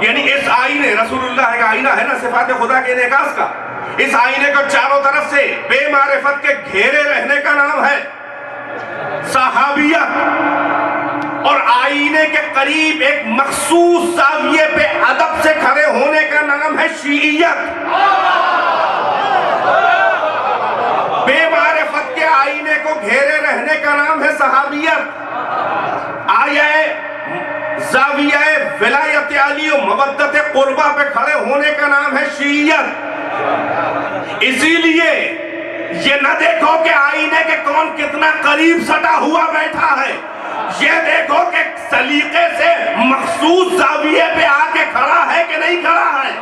یعنی اس آئینے رسول اللہ کا آئینہ ہے نا صفات خدا کے انعکاس کا, اس آئینے کو چاروں طرف سے بے معرفت کے گھیرے رہنے کا نام ہے صحابیت. اور آئینے کے قریب ایک مخصوص زاویے پہ ادب سے کھڑے ہونے کا نام ہے شیعیت. زاویہ ولایت علی و مودت قربہ پہ کھڑے ہونے کا نام ہے شیعیت۔ اسی لیے یہ نہ دیکھو کہ آئینے کے کون کتنا قریب سٹا ہوا بیٹھا ہے، یہ دیکھو کہ سلیقے سے مخصوص زاویے پہ آ کے کھڑا ہے کہ نہیں کھڑا ہے۔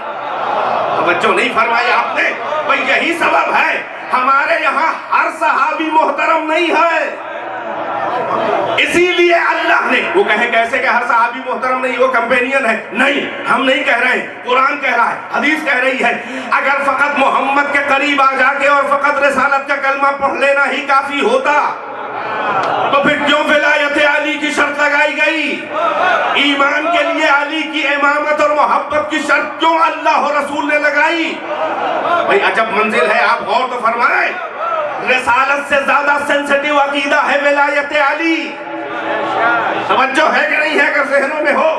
توجہ نہیں فرمائی آپ نے؟ بھئی یہی سبب ہے ہمارے یہاں ہر صحابی محترم نہیں ہے۔ اسی لیے اللہ نے وہ کہے کیسے کہ ہر صحابی محترم نہیں، وہ کمپینین ہے، نہیں، ہم نہیں کہہ رہے ہیں، قرآن کہہ رہا ہے، حدیث کہہ رہی ہے۔ اگر فقط محمد کے قریب آ جا کے اور فقط رسالت کا کلمہ پڑھ لینا ہی کافی ہوتا تو پھر کیوں ولایت علی کی شرط لگائی گئی؟ ایمان کے لیے علی کی امامت اور محبت کی شرط کیوں اللہ و رسول نے لگائی؟ بھئی عجب منزل ہے، آپ غور تو فرمائیں۔ رسالت سے زیادہ سینسٹیو عقیدہ ہے ولایت علی۔ توجہ ہے کہ نہیں ہے اگر ذہنوں میں ہو؟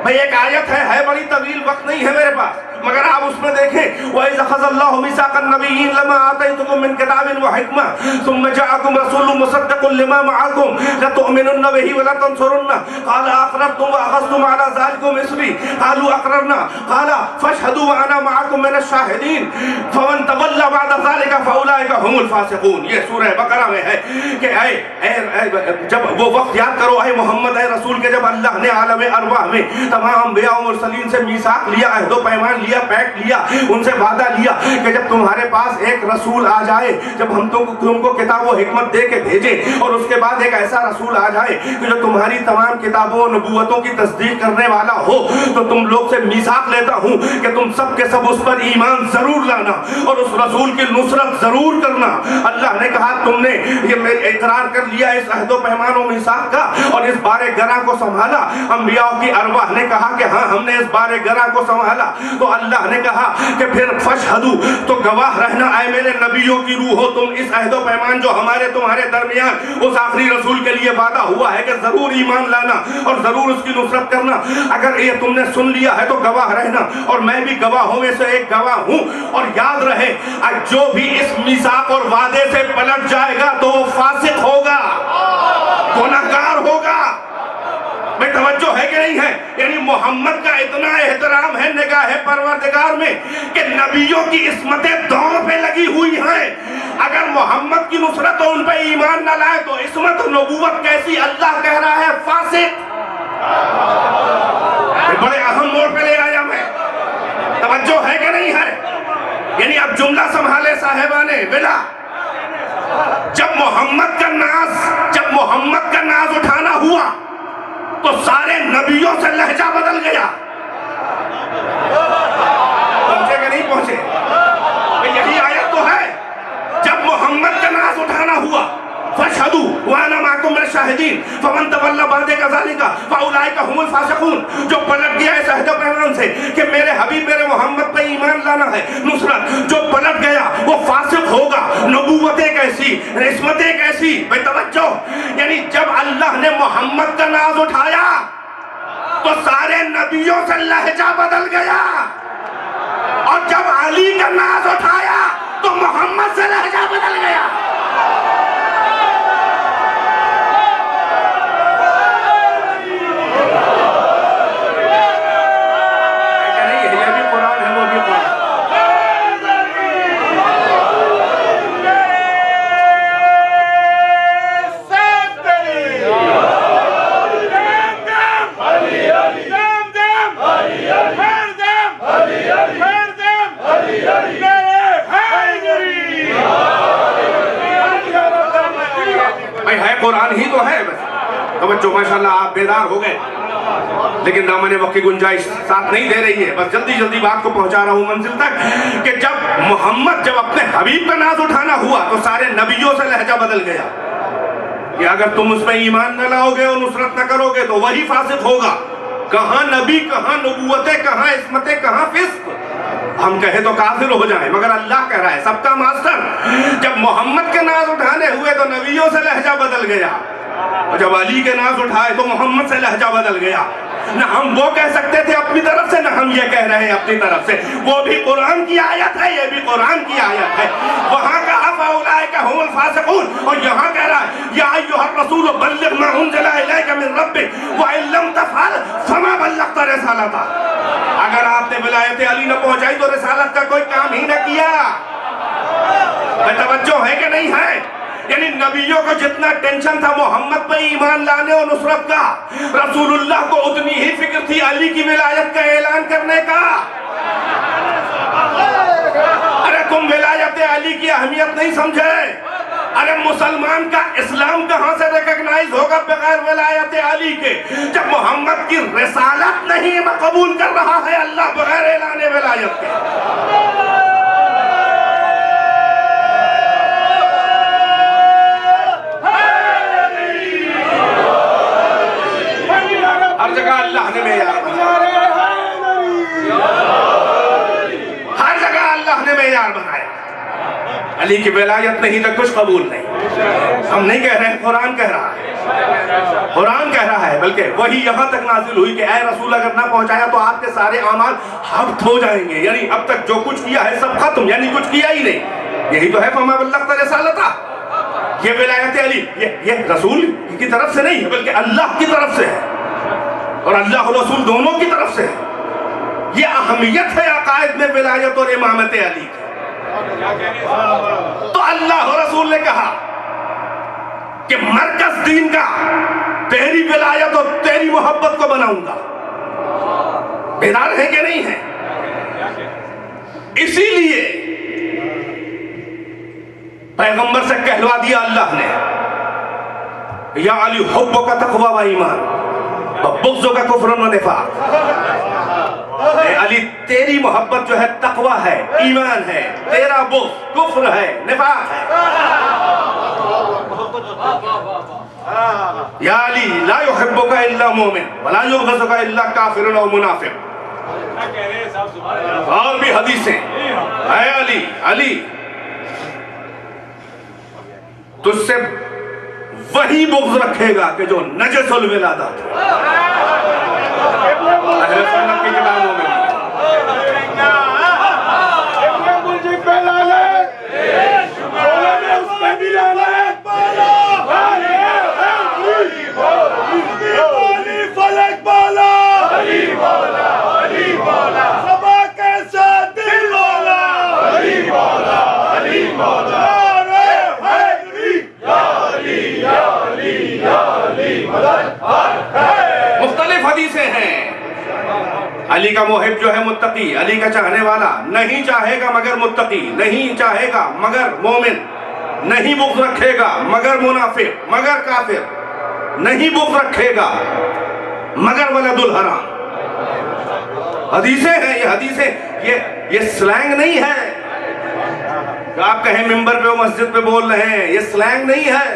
بھئی ایک آیت ہے بڑی طویل، وقت نہیں ہے میرے پاس، مگر آپ اس میں دیکھیں وَإِذْ أَخَذَ اللَّهُ مِيثَاقَ النَّبِيِّينَ لَمَا آتَيْتُكُم مِّن كِتَابٍ وَحِكْمَةٍ ثُمَّ جَاءَكُمْ رَسُولٌ مُصَدِّقٌ لِّمَا مَعَكُمْ لَتُؤْمِنُنَّ بِهِ وَلَتَنصُرُنَّهُ قَالَ أَقْرَرْتُمْ وَأَخَذْتُمْ عَلَىٰ ذَلِكُمْ إِصْرِي قَالُوا أَقْرَرْنَا قَالَ فَاشْهَدُوا وَأَنَا مَعَكُمْ مِنَ الشَّاهِدِينَ فَمَن تَوَلَّىٰ بَعْدَ ذَلِكَ فَأُولَٰئِكَ هُمُ الْفَاسِقُونَ۔ یہ سورہ بقرہ میں ہے کہ جب وہ وقت یاد کرو اے محمد، اے رسول کے جب اللہ نے عالم ارواح میں تمام انبیاء و مرسلین سے میثاق لیا، عہد و پیمان لیا، پیکٹ لیا، ان سے وعدہ لیا کہ جب تمہارے پاس ایک رسول آ جائے، جب ہم تم کو کتاب و حکمت دے کے بھیجیں، اور اس کے بعد ایک ایسا رسول آ جائے کہ جو تمہاری تمام کتابوں و نبوتوں کی تصدیق کرنے والا ہو، تو تم لوگ سے میثاق لیتا ہوں کہ تم سب کے سب اس پر ایمان ضرور لانا اور اس رسول کی نصرت ضرور کرنا۔ اللہ نے کہا تم نے یہ اقرار کر لیا اس عہد و پیمان و میثاق کا اور اس بارے گراں کو سنبھالا۔ انبیاء کی ارواح نے کہا کہ ہاں ہم نے اس بارے گراں کو سنبھالا۔ تو اللہ نے کہا کہ پھر فشہدو، تو گواہ رہنا اے میرے نبیوں کی روحو، تم اس عہد و پیمان جو ہمارے تمہارے درمیان اس آخری رسول کے لیے وعدہ ہوا ہے کہ ضرور ایمان لانا اور ضرور اس کی نصرت کرنا، اگر یہ تم نے سن لیا ہے تو گواہ رہنا، اور میں بھی گواہوں میں سے ایک گواہ ہوں۔ اور یاد رہے جو بھی اس میثاق اور وعدے سے پلٹ جائے گا تو وہ فاسق ہوگا، گناہگار ہوگا۔ میں توجہ ہے کہ نہیں ہے؟ یعنی محمد کا اتنا احترام ہے نگاہ پروردگار میں کہ نبیوں کی عصمتیں داؤں پہ لگی ہوئی ہیں۔ اگر محمد کی نصرت اور ان پہ ایمان نہ لائے تو عصمت و نبوت کیسی؟ اللہ کہہ رہا ہے فاسق۔ بڑے اہم موڑ پہ لے آیا میں، توجہ ہے کہ نہیں ہے؟ یعنی اب جملہ سنبھالے صاحبانے ولا، جب محمد کا ناز اٹھانا ہوا تو سارے نبیوں سے لہجہ بدل گیا۔ پہنچے کہ نہیں پہنچے؟ یہی آیت تو ہے، جب محمد کا ناز اٹھانا ہوا فَاشْهَدُوا وَأَنَا مَعَكُمْ مِنَ الشَّاهِدِينَ فَمَن تَوَلَّىٰ بَعْدَ ذَلِكَ فَأُولَٰئِكَ هُمُ الْفَاسِقُونَ، جو پلٹ گیا اس عہد و پیمان سے کہ میرے حبیب میرے محمد پہ ایمان لانا ہے، نصرت، جو پلٹ گیا وہ فاسق ہوگا۔ نبوتیں کیسی، عصمتیں کیسی؟ بے توجہ، یعنی جب اللہ نے محمد کا ناز اٹھایا تو سارے نبیوں سے لہجہ بدل گیا، اور جب علی کا ناز اٹھایا تو محمد سے لہجہ بدل گیا۔ قرآن ہی تو ہے بس۔ توجہ، ماشاءاللہ آپ بیدار ہو گئے، لیکن دامن وقت کی گنجائش ساتھ نہیں دے رہی ہے، بس جلدی بات کو پہنچا رہا ہوں منزل تک کہ جب اپنے حبیب کا ناز اٹھانا ہوا تو سارے نبیوں سے لہجہ بدل گیا کہ اگر تم اس میں ایمان نہ لاؤ گے اور نصرت نہ کرو گے تو وہی فاسق ہوگا۔ کہاں نبی، کہاں نبوتیں، کہاں عصمتیں، کہاں فسق؟ ہم کہے تو کافر ہو جائیں، مگر اللہ کہہ رہا ہے سب کا ماسٹر، جب محمد کے ناز اٹھانے ہوئے تو نبیوں سے لہجہ بدل گیا، اور جب علی کے ناز اٹھائے تو محمد سے لہجہ بدل گیا۔ نہ ہم وہ کہہ سکتے تھے اپنی طرف سے، نہ ہم یہ کہہ رہے ہیں اپنی طرف سے. وہ بھی قرآن کی آیت ہے، یہ بھی قرآن کی آیت ہے. وہاں کہا فَأُولَٰئِكَ هُمُ الْفَاسِقُونَ، اور یہاں کہہ رہا ہے یا ایھا الرسول بلغ ما انزل الیک من ربک وان لم تفعل فما بلغت رسالتہ. اگر آپ نے ولایت علی نہ پہنچائی تو رسالت کا کوئی کام ہی نہ کیا. توجہ ہے کہ نہیں ہے؟ یعنی نبیوں کو جتنا ٹینشن تھا محمد پہ ایمان لانے اور نصرت کا، رسول اللہ کو اتنی ہی فکر تھی علی کی ولایت کا اعلان کرنے کا. ارے تم ولایت علی کی اہمیت نہیں سمجھے؟ ارے مسلمان کا اسلام کہاں سے ریکگنائز ہوگا بغیر ولایت علی کے؟ جب محمد کی رسالت نہیں قبول کر رہا ہے اللہ بغیر اعلان ولایت کے. ہر جگہ اللہ نے معیار بنایا، ہر جگہ اللہ نے معیار بنایا. علی کی ولایت نہیں تو کچھ قبول نہیں. ہم نہیں کہہ رہے ہیں، قرآن کہہ رہا ہے، قرآن کہہ رہا ہے. بلکہ وہی یہاں تک نازل ہوئی کہ اے رسول اگر نہ پہنچایا تو آپ کے سارے اعمال حبط ہو جائیں گے. یعنی اب تک جو کچھ کیا ہے سب ختم، یعنی کچھ کیا ہی نہیں. یہی تو ہے فما بلغت رسالتہ. یہ ولایت علی یہ رسول کی طرف سے نہیں ہے بلکہ اللہ کی طرف سے ہے، اور اللہ و رسول دونوں کی طرف سے ہے. یہ اہمیت ہے عقائد میں ولایت اور امامت علی کی. تو اللہ و رسول نے کہا کہ مرکز دین کا تیری ولایت اور تیری محبت کو بناؤں گا. بیدار ہے کہ نہیں ہے؟ اسی لیے پیغمبر سے کہلوا دیا اللہ نے یا علی حبک تقوی و ایمان بغضک کفر و نفاق. اے علی تیری محبت جو ہے تقوی ہے، ایمان ہے، تیرا بغض کفر ہے، نفاق ہے. یا علی لا يحبک الا مومن ولا یبغضک الا کافر و منافق. اور بھی حدیثیں، اے علی علی تجھ سے وہی بغض رکھے گا کہ جو نجس الولادہ تھا. اہل سنت کی کتابوں میں مختلف حدیثیں ہیں. علی کا محب جو ہے متقی، علی کا چاہنے والا نہیں چاہے گا مگر متقی، نہیں چاہے گا مگر مومن، نہیں بغض رکھے گا مگر منافق مگر کافر، نہیں بغض رکھے گا مگر ولد الحرام. حدیثیں ہیں یہ، حدیثیں یہ سلینگ نہیں ہے کہ آپ کہیں ممبر پہ و مسجد پہ بول رہے ہیں. یہ سلینگ نہیں ہے،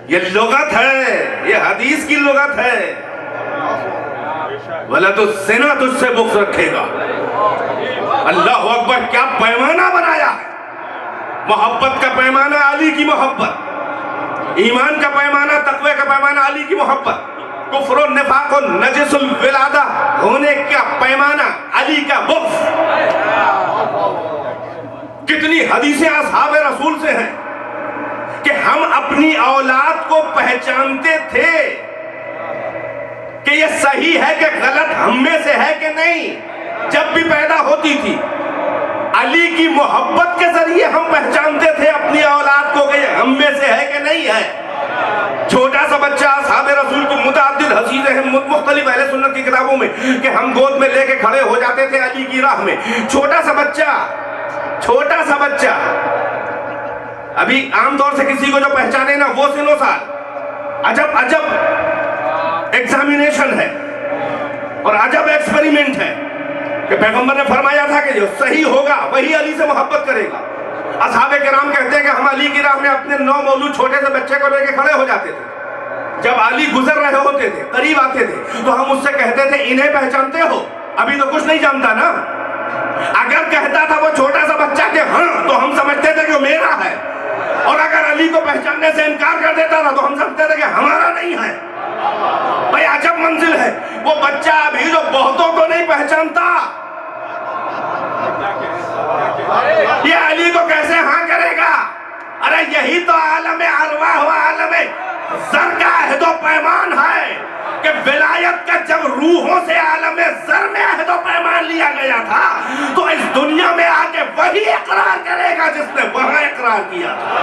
یہ لغت ہے، یہ حدیث کی لغت ہے. ولد الزنا تجھ سے بغض رکھے گا. اللہ اکبر، کیا پیمانہ بنایا ہے. محبت کا پیمانہ علی کی محبت، ایمان کا پیمانہ تقوی کا پیمانہ علی کی محبت، کفر و نفاق و نجس الولادہ ہونے کا پیمانہ علی کا بغض. کتنی حدیثیں اصحاب رسول سے ہیں کہ ہم اپنی اولاد کو پہچانتے تھے کہ یہ صحیح ہے کہ غلط ہم میں سے ہے کہ نہیں. جب بھی پیدا ہوتی تھی علی کی محبت کے ذریعے ہم پہچانتے تھے اپنی اولاد کو کہ یہ ہم میں سے ہے کہ نہیں ہے. چھوٹا سا بچہ اصحاب رسول کی متعدد حدیثیں ہیں مختلف اہل سنت کی کتابوں میں کہ ہم گود میں لے کے کھڑے ہو جاتے تھے علی کی راہ میں. چھوٹا سا بچہ ابھی عام طور سے کسی کو جو پہچانے نا وہ سن و سال. عجب ایگزامینیشن ہے اور عجب ایکسپیریمنٹ ہے کہ پیغمبر نے فرمایا تھا کہ جو صحیح ہوگا وہی علی سے محبت کرے گا. اصحاب کرام کہتے ہیں کہ ہم علی کی راہ میں اپنے 9 مولود چھوٹے سے بچے کو لے کے کھڑے ہو جاتے تھے. جب علی گزر رہے ہوتے تھے، قریب آتے تھے تو ہم اس سے کہتے تھے انہیں پہچانتے ہو؟ ابھی تو کچھ نہیں جانتا نا. اگر کہتا تھا وہ چھوٹا سا بچہ کہ ہاں تو ہم سمجھتے تھے کہ وہ میرا ہے، اور اگر علی کو پہچاننے سے انکار کر دیتا تھا تو ہم سمجھتے تھے کہ ہمارا نہیں ہے. بھائی عجب منزل ہے. وہ بچہ ابھی جو بہتوں کو نہیں پہچانتا یہ علی کو کیسے ہاں کرے گا؟ ارے یہی تو عالم ارواح و عالم زر کا عہد و پیمان ہے کہ ولایت کا جب روحوں سے عالم زر میں عہد و پیمان لیا گیا تھا تو اس دنیا میں آ کے وہی اقرار کرے گا جس نے وہاں اقرار کیا تھا.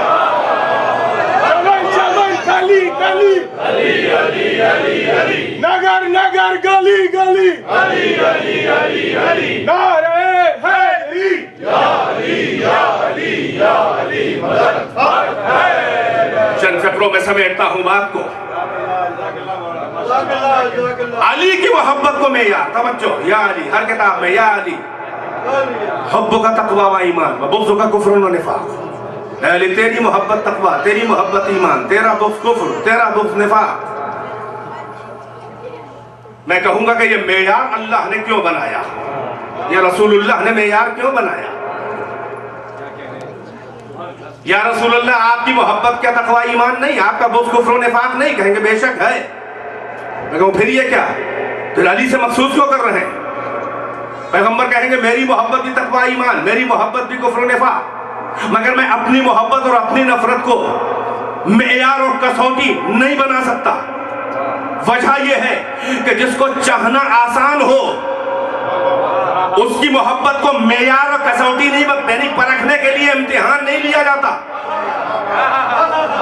گلی گلی علی علی علی علی نگر نگر گلی گلی علی علی علی علی نعرہ حیدری یا علی یا علی یا علی مدد ہے. چند فکروں میں سمیٹتا ہوں بات کو. علی کی محبت کو معیار توجہ یا علی ہر کتاب میں یا علی حب کا تقوی و ایمان و بغض کا کفر و نفاق. اے علی تیری محبت تقوی تیری محبت ایمان تیرا بغض کفر تیرا بغض نفاق. میں کہوں گا کہ یہ معیار اللہ نے کیوں بنایا؟ یہ رسول اللہ نے معیار کیوں بنایا؟ یا رسول اللہ آپ کی محبت کیا تقوی ایمان نہیں؟ آپ کا بغض کفر و نفاق نہیں؟ کہیں گے بے شک ہے. میں کہوں پھر یہ کیا؟ پھر علی سے مخصوص کیوں کر رہے ہیں؟ پیغمبر کہیں گے میری محبت بھی تقوی ایمان میری محبت بھی کفر و نفاق. مگر میں اپنی محبت اور اپنی نفرت کو معیار اور کسوٹی نہیں بنا سکتا. وجہ یہ ہے کہ جس کو چاہنا آسان ہو اس کی محبت کو معیار اور کسوٹی نہیں پرکھنے کے لیے امتحان نہیں لیا جاتا.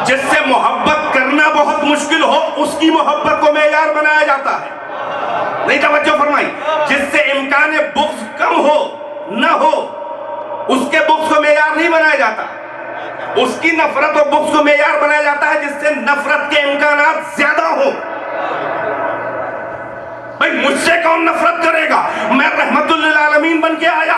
جس سے محبت کرنا بہت مشکل ہو اس کی محبت کو معیار بنایا جاتا ہے. نہیں توجہ فرمائی. جس سے امکان بغض کم ہو نہ ہو اس کے بغض کو معیار نہیں بنایا جاتا. اس کی نفرت و بغض کو معیار بنایا جاتا ہے جس سے نفرت کے امکانات زیادہ ہوں. بھئی مجھ سے کون نفرت کرے گا؟ میں رحمت للعالمین بن کے آیا.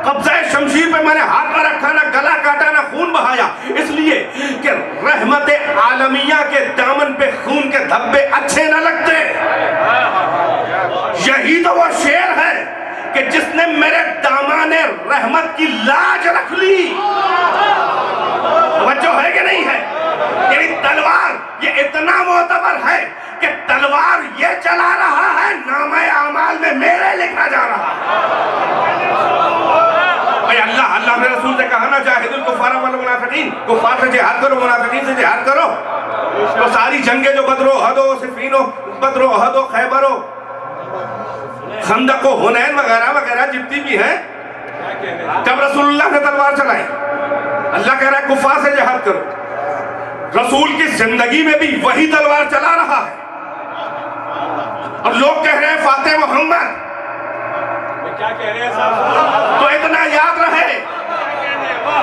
قبضہ شمشیر پہ میں نے ہاتھ نہ رکھا نہ گلا کاٹا نہ خون بہایا اس لیے کہ رحمت عالمیہ کے دامن پہ خون کے دھبے اچھے نہ لگتے. یہی تو وہ شیر ہے کہ جس نے میرے دامان رحمت کی لاج رکھ لی. توجہ ہے کہ نہیں ہے؟ یعنی تلوار یہ اتنا معتبر ہے کہ تلوار یہ چلا رہا ہے نامہ اعمال میں میرے لکھا جا رہا ہے. بھئی اللہ نے رسول سے کہا نا جاہد الکفار والمنافقین کفار سے جہاد کرو منافقین سے جہاد کرو. تو ساری جنگیں جو بدر و احد و صفین و بدر و احد و خیبر و خندق و حنین وغیرہ وغیرہ جتنی بھی ہیں جب رسول اللہ نے تلوار چلائی اللہ کہہ رہا ہے کفار سے جہاد کرو. رسول کی زندگی میں بھی وہی تلوار چلا رہا ہے اور لوگ کہہ رہے ہیں فاتح محمد. کیا کہہ رہے ہیں صاحب؟ تو اتنا یاد رہے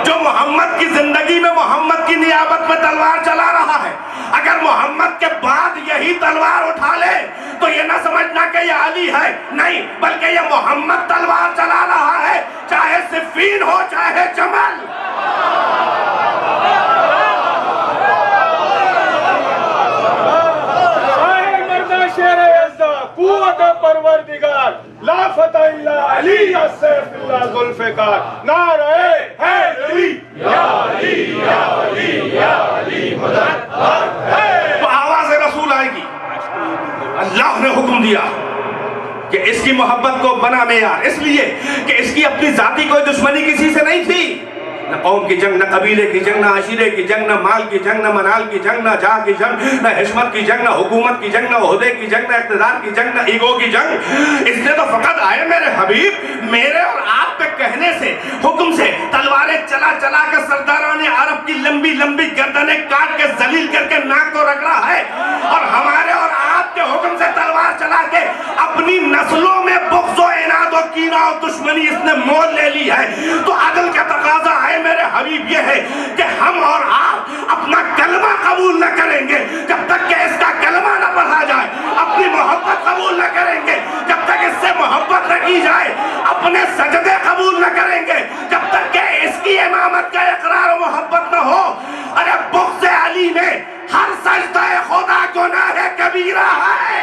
جو محمد کی زندگی میں محمد کی نیابت میں تلوار چلا رہا ہے اگر محمد کے بعد یہی تلوار اٹھا لے تو یہ نہ سمجھنا کہ یہ علی ہے. نہیں بلکہ یہ محمد تلوار چلا رہا ہے چاہے صفین ہو چاہے جمل. قوت پروردگار لا فتح الا علی السیف اللہ ذوالفقار. نعرہ حیدری یا علی یا علی یا علی مدد ہے. تو آواز رسول آئے گی. اللہ نے حکم دیا کہ اس کی محبت کو بنا معیار اس لیے کہ اس کی اپنی ذاتی کوئی دشمنی کسی سے نہیں تھی. نہ قوم کی جنگ نہ قبیلے کی جنگ نہ عشیرے کی جنگ نہ مال کی جنگ نہ منال کی جنگ نہ جاہ کی جنگ نہ حشمت کی جنگ نہ حکومت کی جنگ نہ عہدے کی جنگ نہ اقتدار کی جنگ نہ ایگو کی جنگ. اس نے تو فقط آئے میرے حبیب میرے اور آپ کے کہنے سے حکم سے تلواریں چلا چلا کر سرداران عرب کی لمبی لمبی گردنیں کاٹ کے ذلیل کر کے ناک کو رگڑا ہے اور ہمارے اور آپ کے حکم سے تلوار چلا کے اپنی نسلوں میں بغض و عناد و کینہ و دشمنی اس نے مول لے لی ہے. تو عدل کا تقاضا ہے میرے حبیب یہ ہے کہ ہم اور آپ اپنا کلمہ قبول نہ کریں گے جب تک کہ اس کا کلمہ نہ پڑھا جائے. اپنی محبت قبول نہ کریں گے جب تک اس سے محبت نہ کی جائے. اپنے سجدے قبول نہ کریں گے جب تک کہ اس کی امامت کا اقرار و محبت نہ ہو. ارے بغض علی میں ہر سجدہ خدا گناہ کبیرہ ہے.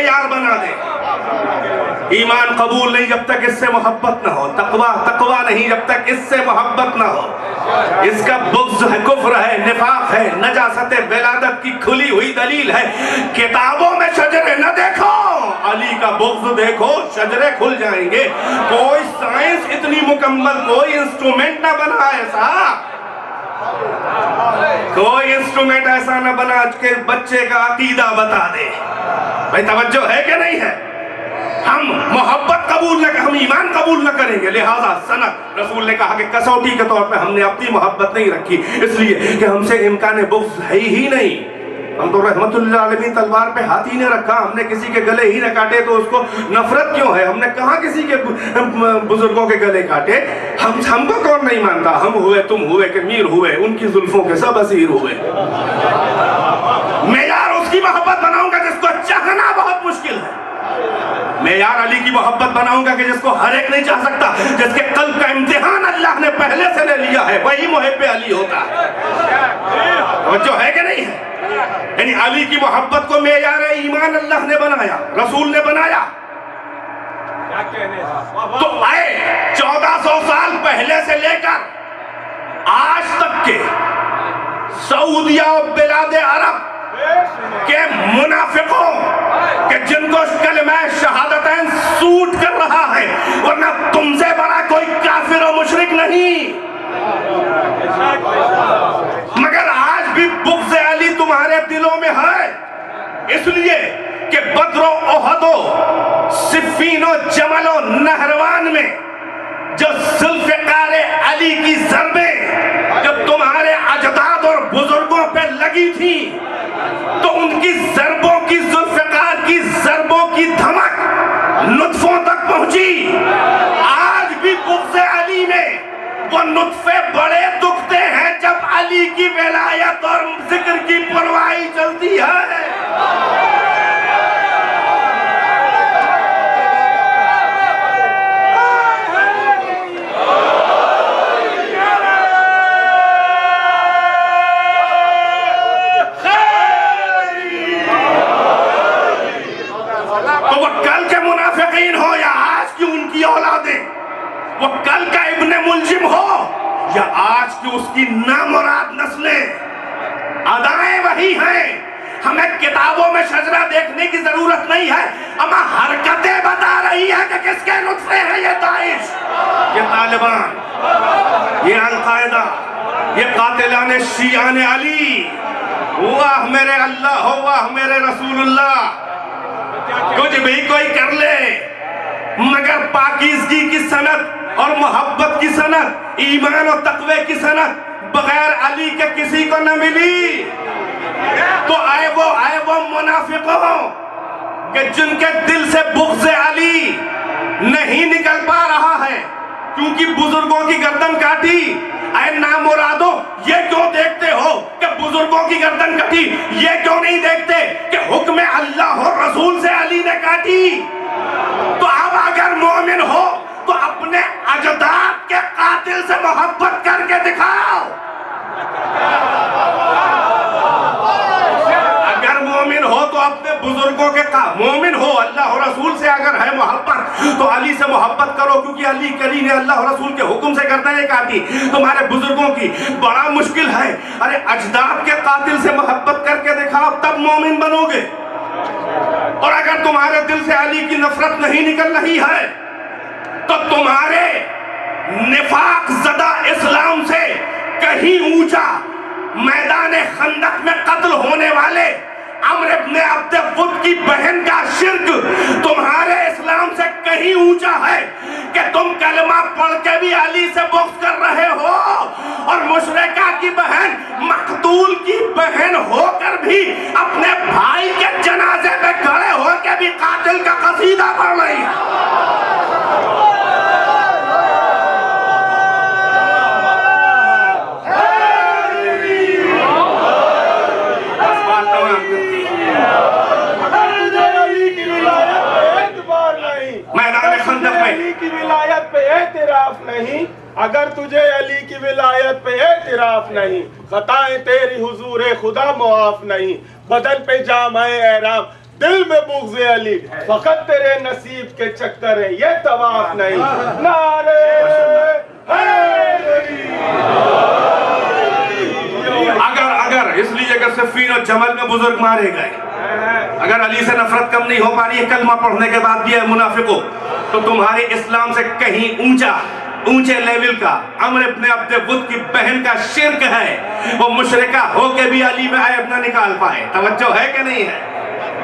معیار بنا دے. ایمان قبول نہیں جب تک اس سے محبت نہ ہو. تقوی نہیں جب تک اس سے محبت نہ ہو. اس کا بغض ہے، کفر ہے، نفاق ہے، نجاست ولادت کی کھلی ہوئی دلیل ہے. کتابوں میں شجرے نہ دیکھو، علی کا بغض دیکھو، شجرے کھل جائیں گے. کوئی سائنس اتنی مکمل، کوئی انسٹرومنٹ نہ بنا ایسا، کوئی انسٹرومنٹ ایسا نہ بنا کہ بچے کا عقیدہ بتا دے. بھائی توجہ ہے کہ نہیں ہے؟ ہم محبت قبول نہ کریں، ہم ایمان قبول نہ کریں گے. لہذا سند رسول نے کہا کہ کسوٹی کے طور پہ ہم نے اپنی محبت نہیں رکھی، اس لیے کہ ہم سے امکان بغض ہے ہی نہیں. ہم تو رحمت اللہ علیہ تلوار پہ ہاتھ ہی نے رکھا، ہم نے کسی کے گلے ہی نہ کاٹے تو اس کو نفرت کیوں ہے؟ ہم نے کہاں کسی کے بزرگوں کے گلے کاٹے؟ ہم کو کون نہیں مانتا؟ ہم ہوئے، تم ہوئے، کہ میر ہوئے، ان کی زلفوں کے سب اسیر ہوئے. میں یار اس کی محبت بناؤں گا جس کو چاہنا بہت مشکل ہے. میں یار علی کی محبت بناؤں گا کہ جس کو ہر ایک نہیں چاہ سکتا، جس کے قلب کا امتحان اللہ نے پہلے سے لے لیا ہے، وہی محب علی ہوتا ہے. توجہ ہے کہ نہیں ہے؟ یعنی علی کی محبت کو معیار ایمان اللہ نے بنایا، رسول نے بنایا. تو آئے 1400 سال پہلے سے لے کر آج تک کے سعودیہ و بلاد عرب کہ منافقوں کہ جن کو کلمہ شہادتین سوٹ کر رہا ہے، ورنہ تم سے بڑا کوئی کافر و مشرک نہیں، مگر آج بھی بغض علی تمہارے دلوں میں ہے. اس لیے کہ بدر و احد و صفین و جمل و نہروان میں جو ذوالفقار علی کی ضربیں جب تمہارے اجداد اور بزرگوں پہ لگی تھی تو ان کی ضربوں کی، ذوالفقار کی ضربوں کی دھمک نطفوں تک پہنچی. آج بھی بغض علی میں وہ نطفے بڑے دکھتے ہیں جب علی کی ولایت اور ذکر کی پرواہی چلتی ہے. ہو یا آج کی ان کی اولادیں، وہ کل کا ابن ملجم ہو یا آج کی اس کی نامراد نسلیں، ادائیں وہی ہیں. ہمیں کتابوں میں شجرہ دیکھنے کی ضرورت نہیں ہے، اما حرکتیں بتا رہی ہیں کہ کس کے نطفے ہیں. یہ داعش، یہ طالبان، یہ القاعدہ، یہ قاتلان شیعان علی. واہ میرے اللہ، واہ میرے رسول اللہ. کچھ بھی کوئی کر لے مگر پاکیزگی کی سند اور محبت کی سند، ایمان و تقوی کی سند بغیر علی کے کسی کو نہ ملی. تو آئے وہ منافقوں کہ جن کے دل سے بغض علی نہیں نکل پا رہا ہے کیونکہ بزرگوں کی گردن کاٹی. اے نامرادو، یہ کیوں دیکھتے ہو کہ بزرگوں کی گردن کٹی؟ یہ کیوں نہیں دیکھتے کہ حکم اللہ اور رسول سے علی نے کاٹی؟ تو اب اگر مومن ہو تو اپنے اجداد کے قاتل سے محبت کر کے دکھاؤ. اگر مومن ہو تو اپنے بزرگوں کے مومن ہو، اللہ اور رسول سے اگر ہے محبت تو علی سے محبت کرو، کیونکہ علی نے اللہ اور رسول کے حکم سے گردنیں کاٹی. تمہارے بزرگوں کی بڑا مشکل ہے. ارے اجداد کے قاتل سے محبت کر کے دکھاؤ، تب مومن بنو گے. اور اگر تمہارے دل سے علی کی نفرت نہیں نکل رہی ہے تو تمہارے نفاق زدہ اسلام سے کہیں اونچا میدان خندق میں قتل ہونے والے عمرو ابن عبد ود کی بہن کا شرک تمہارے اسلام سے کہیں اونچا ہے کہ تم کلمہ پڑھ کے بھی علی سے بغض کر رہے ہو، اور مشرکہ کی بہن مقتول کی بہن ہو کر بھی اپنے بھائی کے جنازے میں کھڑے ہو کے بھی قاتل کا قصیدہ پڑھ رہی ہے. اگر تجھے علی کی ولایت پہ اعتراف نہیں، خطائیں تیری حضور خدا معاف نہیں. بدن پہ جامع احرام دل میں بغض علی، فقط تیرے نصیب کے چکر ہے، یہ طواف نہیں۔ نعرے حیدری۔ اگر اس لیے کہ صفین اور جمل میں بزرگ مارے گئے، اگر علی سے نفرت کم نہیں ہو پا رہی ہے کلمہ پڑھنے کے بعد بھی ہے منافقوں، تو تمہارے اسلام سے کہیں اونچے لیول کا عمر ابن عبد ود کی بہن کا شرک ہے، وہ مشرکہ ہو کے بھی علی میں عیب نہ نکال پائے۔ توجہ ہے کہ نہیں ہے؟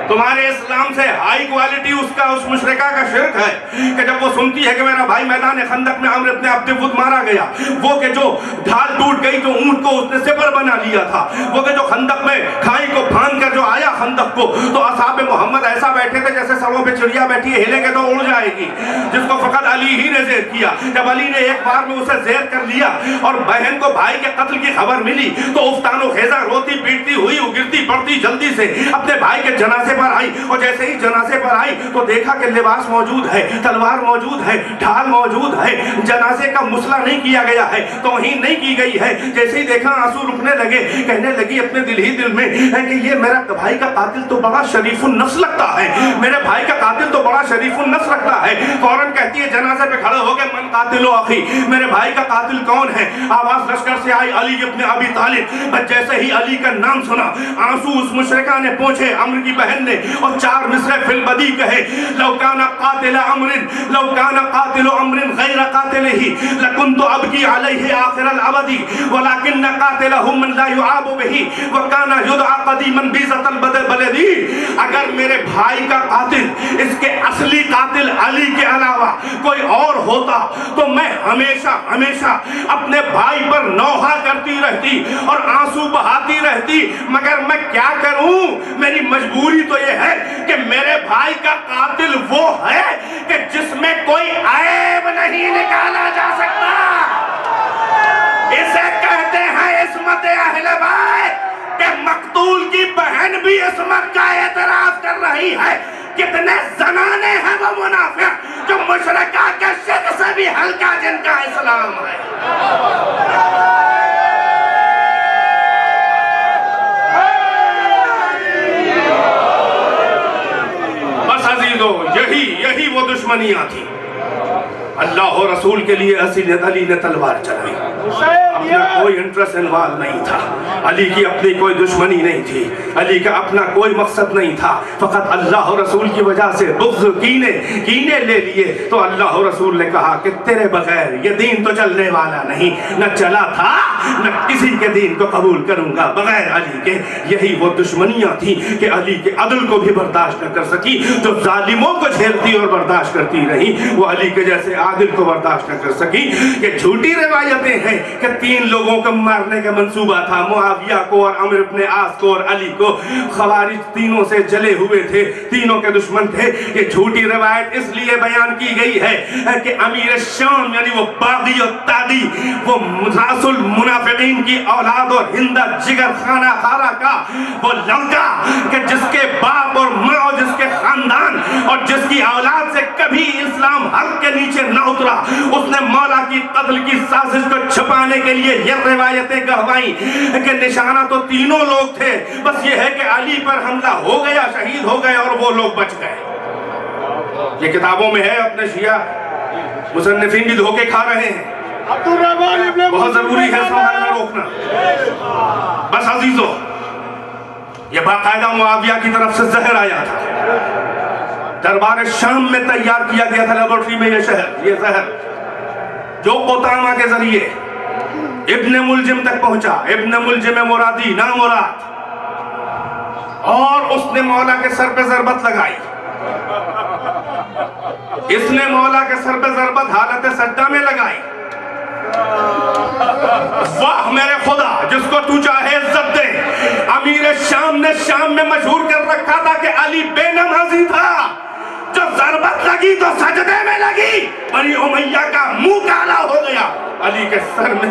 تمہارے اسلام سے ہائی کوالٹی اس مشرکہ کا شرک ہے کہ جب وہ سنتی ہے کہ میرا بھائی میدان خندق میں عمر ابن عبد ود مارا گیا، وہ کہ جو ڈھال ٹوٹ گئی، جو اونٹ کو اس نے سپر بنا لیا تھا، وہ کہ جو خندق میں کھائی کو پھان کر جو آیا خندق کو، تو اصحاب محمد ایسا بیٹھے تھے جیسے سڑوں پہ چڑیا بیٹھی ہے، ہلے گے تو اڑ جائے گی، جس کو فقط علی ہی نے زیر کیا۔ جب علی نے ایک بار میں اسے زیر کر لیا اور بہن کو بھائی کے قتل کی خبر ملی تو افتان و خیزہ روتی پیٹتی ہوئی گرتی پڑتی جلدی سے اپنے بھائی کے جنازے پر آئی، اور جیسے ہی جنازے پر آئی تو دیکھا کہ لباس موجود ہے، تلوار موجود ہے، ڈھال موجود ہے، جنازے کا مسئلہ نہیں کیا گیا ہے، توہین نہیں کی گئی ہے۔ جیسے ہی دیکھا آنسو رکنے لگے، کہنے لگی اپنے دل ہی دل میں کہ یہ میرا بھائی کا قاتل تو بڑا شریف النفس لگتا ہے، میرے بھائی کا قاتل تو بڑا شریف النفس لگتا ہے۔ فوراً کہتی ہے جنازے پہ کھڑے ہو گئے، من قاتل اخی، میرے بھائی کا قاتل کون ہے؟ آواز لشکر سے آئی، علی ابن ابی طالب۔ بس جیسے ہی علی کا نام سنا، آنسو اس مشرکہ نے پوچھے، عمر کی بہن نے، اور 4 مصرع فی البدی کہے، لو کان قاتل عمر غیر قاتلہ لکنت ابکی علیہ آخر الابدی ولکن قاتلہ من لا یعاب بہ وکان یدعا قدیما بیزت البلدی۔ اگر میرے بھائی کا قاتل اس کے اصلی قاتل علی کے علاوہ کوئی اور ہوتا تو میں ہمیشہ اپنے بھائی پر نوحہ کرتی رہتی اور آنسو بہاتی رہتی، مگر میں کیا کروں؟ میری مجبوری تو یہ ہے کہ میرے بھائی کا قاتل وہ ہے کہ جس میں کوئی عیب نہیں نکالا جا سکتا۔ اسے کہتے ہیں عصمت اہل بیت، کہ مقتول کی بہن بھی عصمت کا اعتراف کر رہی ہے۔ کتنے زنانے ہیں وہ منافق جو مشرکہ کے شرک سے بھی ہلکا جن کا اسلام ہے۔ بس عزیزو، یہی وہ دشمنیاں تھی۔ اللہ و رسول کے لیے علی نے تلوار چلائی، اپنا کوئی انٹرسٹ انوالو نہیں تھا، علی کی اپنی کوئی دشمنی نہیں تھی، علی کا اپنا کوئی مقصد نہیں تھا، فقط اللہ و رسول کی وجہ سے بغض کینے لے لیے تو اللہ و رسول نے کہا کہ تیرے بغیر یہ دین تو چلنے والا نہیں، نہ چلا تھا نہ کسی کے دین کو قبول کروں گا بغیر علی کے۔ یہی وہ دشمنیاں تھی کہ علی کے عدل کو بھی برداشت نہ کر سکی، جو ظالموں کو جھیلتی اور برداشت کرتی رہی وہ علی کے جیسے عادل کو برداشت نہ کر سکی۔ یہ جھوٹی روایتیں ہیں کہ 3 لوگوں کو مارنے کا منصوبہ تھا، معاویہ کو اور عمرو بن عاص کو اور علی کو۔ خوارج تینوں سے جلے ہوئے تھے، تینوں کے دشمن تھے۔ یہ جھوٹی روایت اس لیے بیان کی گئی ہے کہ امیر شام یعنی وہ باغی اور تاغی، وہ راس المنافقین کی اولاد اور ہندہ جگر خانہ خارہ کا وہ لڑکا کہ جس کے باپ اور ماں اور جس کے خاندان اور جس کی اولاد سے کبھی اسلام حق کے نیچے نہ اترا، اس نے مولا کی قتل کی سازش کو چھپانے کے لیے یہ روایتیں گہوائیں کہ نشانہ تو تینوں لوگ تھے، بس یہ ہے کہ علی پر حملہ ہو گیا، شہید ہو گئے اور وہ لوگ بچ گئے۔ یہ کتابوں میں ہے، اپنے شیعہ مصنفین بھی دھوکے کھا رہے ہیں، بہت ضروری ہے سنبھالنا روکنا۔ بس عزیزو، یہ باقاعدہ معاویہ کی طرف سے زہر آیا تھا، دربار شام میں تیار کیا گیا تھا لیبورٹری میں یہ زہر، جو قطامہ کے ذریعے ابن ملجم تک پہنچا۔ ابن ملجم مرادی نام مراد، اور اس نے مولا کے سر پہ ضربت لگائی۔ اس نے مولا کے سر پہ ضربت حالت سجدہ میں لگائی۔ واہ میرے خدا، جس کو تو چاہے عزت دے۔ امیر شام نے شام میں مشہور کر رکھا تھا کہ علی بے نمازی تھا، جو ضربت لگی تو سجدے میں لگی، بنی امیہ کا منہ کالا ہو گیا علی کے سر میں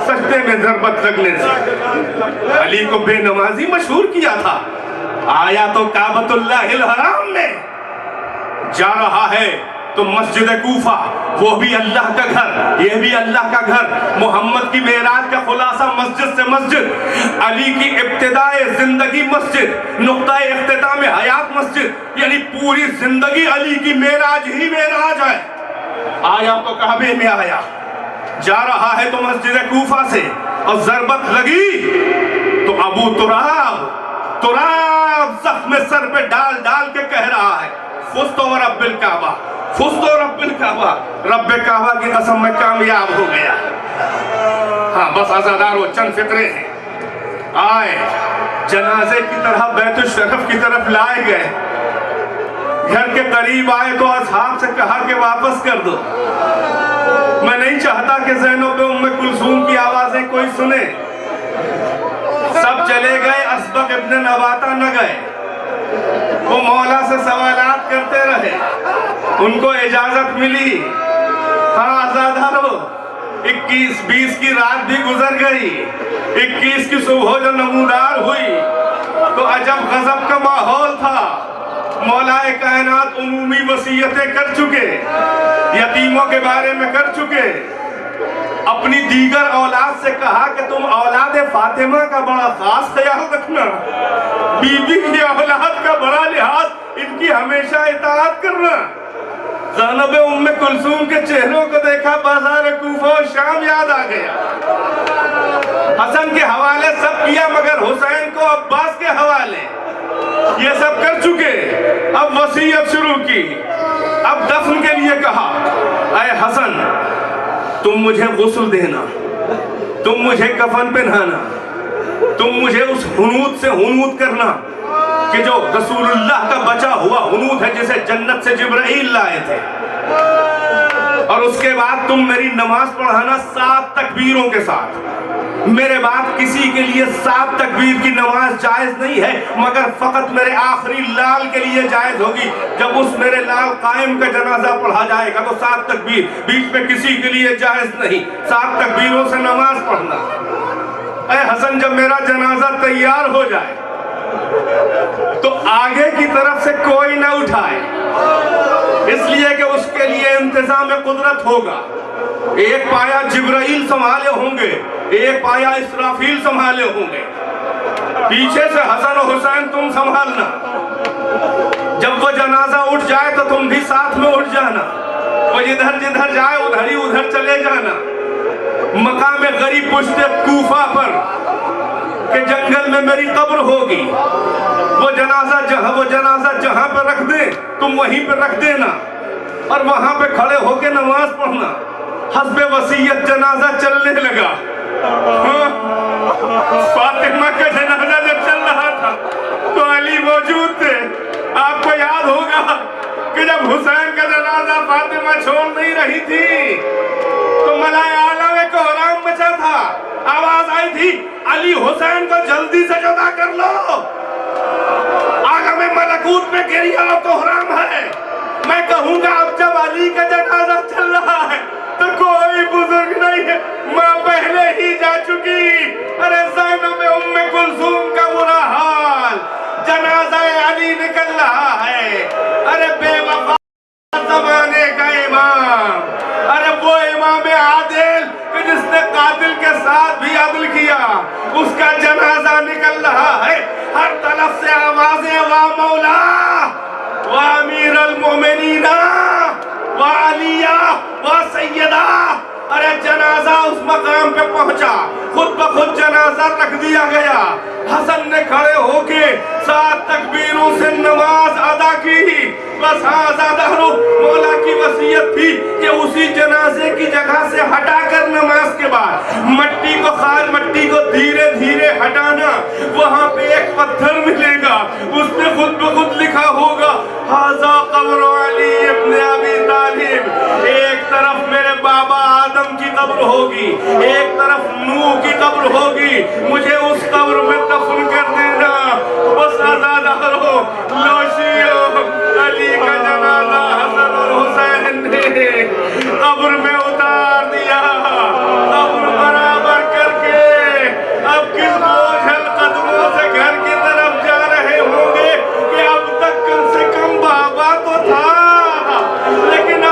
سجدے میں ضربت لگنے سے۔ علی کو بے نمازی مشہور کیا تھا۔ آیا تو کعبۃ اللہ الحرام میں جا رہا ہے تو مسجد کوفہ وہ بھی اللہ کا گھر، یہ بھی اللہ کا گھر، محمد کی معراج کا خلاصہ مسجد سے مسجد، علی کی ابتدائے زندگی مسجد، نقطہ اختتام حیات مسجد، یعنی پوری زندگی علی کی معراج ہی معراج ہے۔ آیا تو کعبے میں آیا، جا رہا ہے تو مسجد کوفہ سے، اور ضربت لگی تو ابو تراب زخم سر پہ ڈال ڈال کے کہہ رہا ہے فزت ورب الکعبہ، فزت ورب الکعبہ، رب کعبہ کی قسم میں کامیاب ہو گیا۔ ہاں بس عزادارو چند فقرے ہیں، آئے جنازے کی طرح بیت الشرف کی طرف لائے گئے، گھر کے قریب آئے تو اصحاب سے کہا کہ واپس کر دو، میں نہیں چاہتا کہ زینب ام کلثوم کی آوازیں کوئی سنے۔ سب چلے گئے، اسبق ابن نباتہ نہ گئے، وہ مولا سے سوالات کرتے رہے، ان کو اجازت ملی۔ ہاں آزادارو 21-20 کی رات بھی گزر گئی، 21 کی صبح جو نمودار ہوئی تو عجب غضب کا ماحول تھا۔ مولا کائنات عمومی وصیتیں کر چکے، یتیموں کے بارے میں کر چکے، اپنی دیگر اولاد سے کہا کہ تم اولاد فاطمہ کا بڑا خاص خیال رکھنا، بی بی کی اولاد کا بڑا لحاظ، ان کی ہمیشہ اطاعت کرنا۔ زینب ام کلثوم کے چہروں کو دیکھا، بازار کوفہ و شام یاد آ گیا۔ حسن کے حوالے سب کیا مگر حسین کو عباس کے حوالے، یہ سب کر چکے۔ اب وصیت شروع کی، اب دفن کے لیے کہا اے حسن تم مجھے غسل دینا، تم مجھے کفن پہنانا، تم مجھے اس حنوط سے حنوط کرنا کہ جو رسول اللہ کا بچا ہوا حنوط ہے جسے جنت سے جبرائیل لائے تھے، اور اس کے بعد تم میری نماز پڑھانا 7 تکبیروں کے ساتھ۔ میرے بعد کسی کے لیے 7 تکبیر کی نماز جائز نہیں ہے مگر فقط میرے آخری لال کے لیے جائز ہوگی۔ جب اس میرے لال قائم کا جنازہ پڑھا جائے گا تو 7 تکبیر، بیچ میں کسی کے لیے جائز نہیں، 7 تکبیروں سے نماز پڑھنا۔ اے حسن جب میرا جنازہ تیار ہو جائے تو آگے کی طرف سے کوئی نہ اٹھائے، اس لیے کہ اس کے لیے انتظام قدرت ہوگا۔ ایک پایا جبرائیل سنبھالے ہوں گے، ایک پایا اسرافیل سنبھالے ہوں گے، پیچھے سے حسن و حسین تم سنبھالنا۔ جب وہ جنازہ اٹھ جائے تو تم بھی ساتھ میں اٹھ جانا، وہ جدھر جدھر جائے ادھر ہی ادھر چلے جانا۔ مقام غریب پشت کوفہ پر کہ جنگل میں میری قبر ہوگی، وہ جنازہ جہاں پہ رکھ دیں تم وہیں پہ رکھ دینا، اور وہاں پہ کھڑے ہو کے نماز پڑھنا۔ حسب وصیت جنازہ چلنے لگا، فاطمہ کا جنازہ جب چل رہا تھا تو علی موجود تھے۔ آپ کو یاد ہوگا کہ جب حسین کا جنازہ فاطمہ چھوڑ نہیں رہی تھی تو ملائے عالم کو حرام مچا تھا، آواز آئی تھی علی حسین کو جلدی سے جدا کر لو، عالم ملکوت میں گریہ و کوہرام ہے۔ میں کہوں گا اب جب علی کا جنازہ چل رہا ہے تو کوئی بزرگ نہیں ہے، ماں پہلے ہی جا چکی۔ ارے زینب ام کلثوم کا برا حال، جنازہ علی نکل رہا ہے۔ ارے بے وفا زمانے کا امام، ارے وہ امام عادل کہ جس نے قاتل کے ساتھ بھی عدل کیا، اس کا جنازہ نکل رہا ہے۔ ہر طرف سے آوازیں وا مولا وا امیر المومنین وا علیہ وا سیدہ۔ ارے جنازہ اس مقام پہ پہنچا، خود بخود جنازہ رکھ دیا گیا۔ حسن نے کھڑے ہو کے 7 تکبیروں سے نماز ادا کی۔ بس ہاں زادہرو مولا کی وصیت تھی کہ اسی جنازے کی جگہ سے ہٹا کر نماز کے بعد مٹی کو دھیرے دھیرے ہٹانا۔ وہاں پہ ایک پتھر ملے گا، اس نے خود بخود لکھا ہوگا ھذا قبر علی ابن ابی طالب۔ ایک طرف میرے بابا آدم کی قبر ہوگی، ایک طرف نوح کی قبر ہوگی، مجھے اس قبر میں دفن کر دینا۔ بس آزادارو لوشیو علی کا جنازہ حسن اور حسین نے قبر میں اتار دیا، قبر برابر کر کے۔ اب کس بوجھل قدموں سے گھر کی طرف جا رہے ہوں گے کہ اب تک کم سے کم بابا تو تھا، لیکن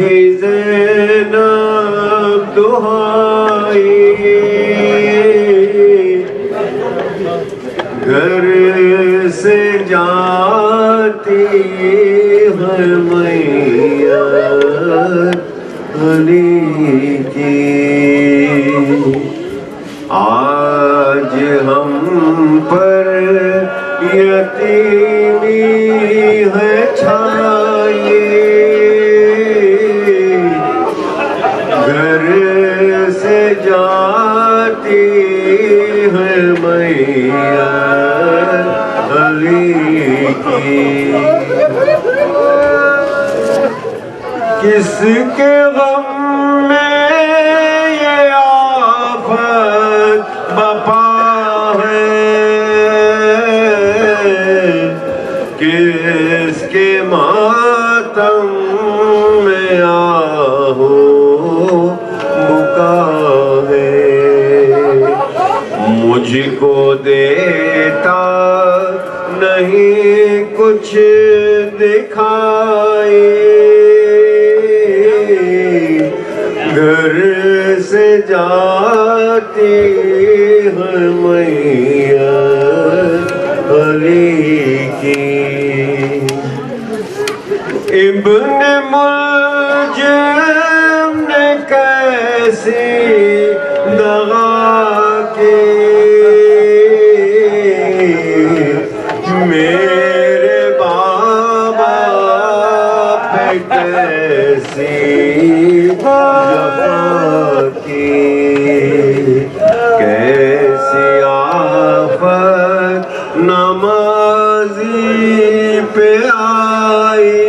تھی زینب دہائی، گھر سے جاتی ہے میت علی کی، آج ہم پر یتیمی ہے چھائی، گھر سے جاتی ہے میت علی کی، کس کے غم میں یہ آفت بپا ہے، کس کے ماتم میں آہو بکا ہے، مجھ کو دیتا نہیں کچھ دکھائی، گھر سے جاتی ہے میت علی کی، ابن ملجم نے کیسی دغا کی، میرے بابا پہ کیسی جفا کی، کیسی آفت نمازی پہ آئی،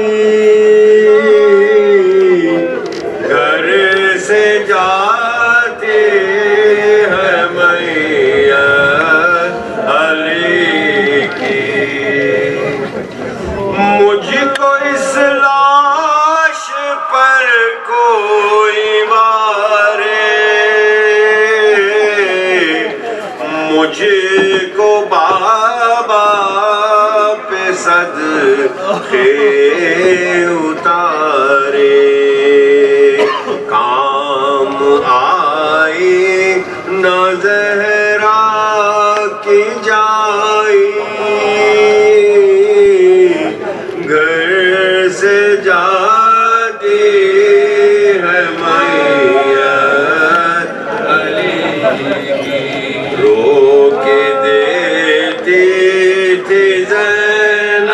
گھر سے جاتی ہے میت علی کی، مجھ کو اس لاش پر کوئی وارے، مجھ کو بابا پہ صدقے اتارے، کام آئی نہ زہرا کی جائی، گھر سے جاتی ہے میت علی کی، رو کے دیتی تھی زینب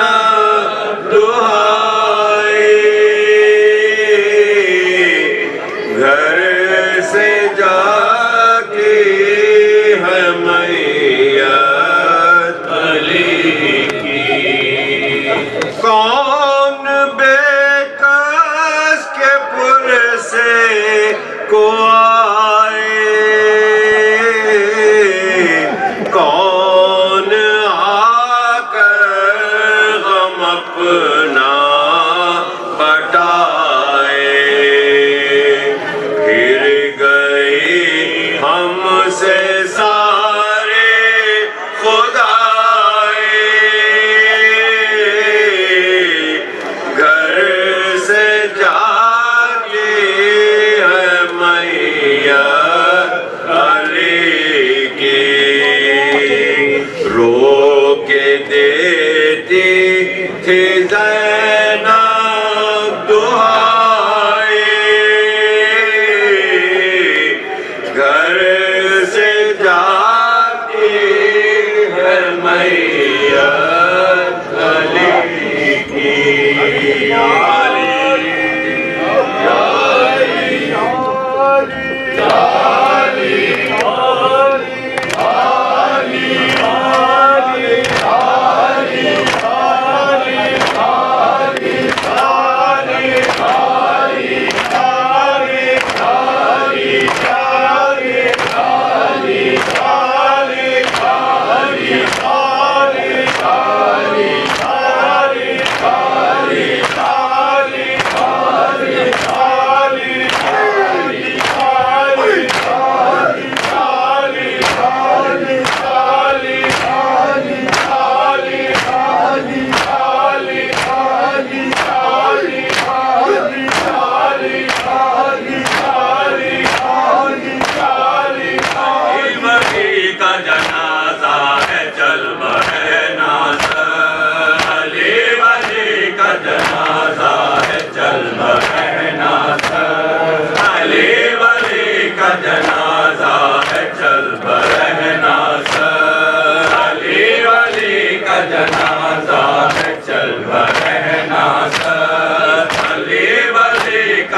دہائی، گھر سے جاتی ہے میت علی کی، کون بے کس کے پر سے کو آئے، کون آ کر غم اپنا بٹائے، پھر گئی ہم سے سارے خدائے، گھر سے جاتی ہے میت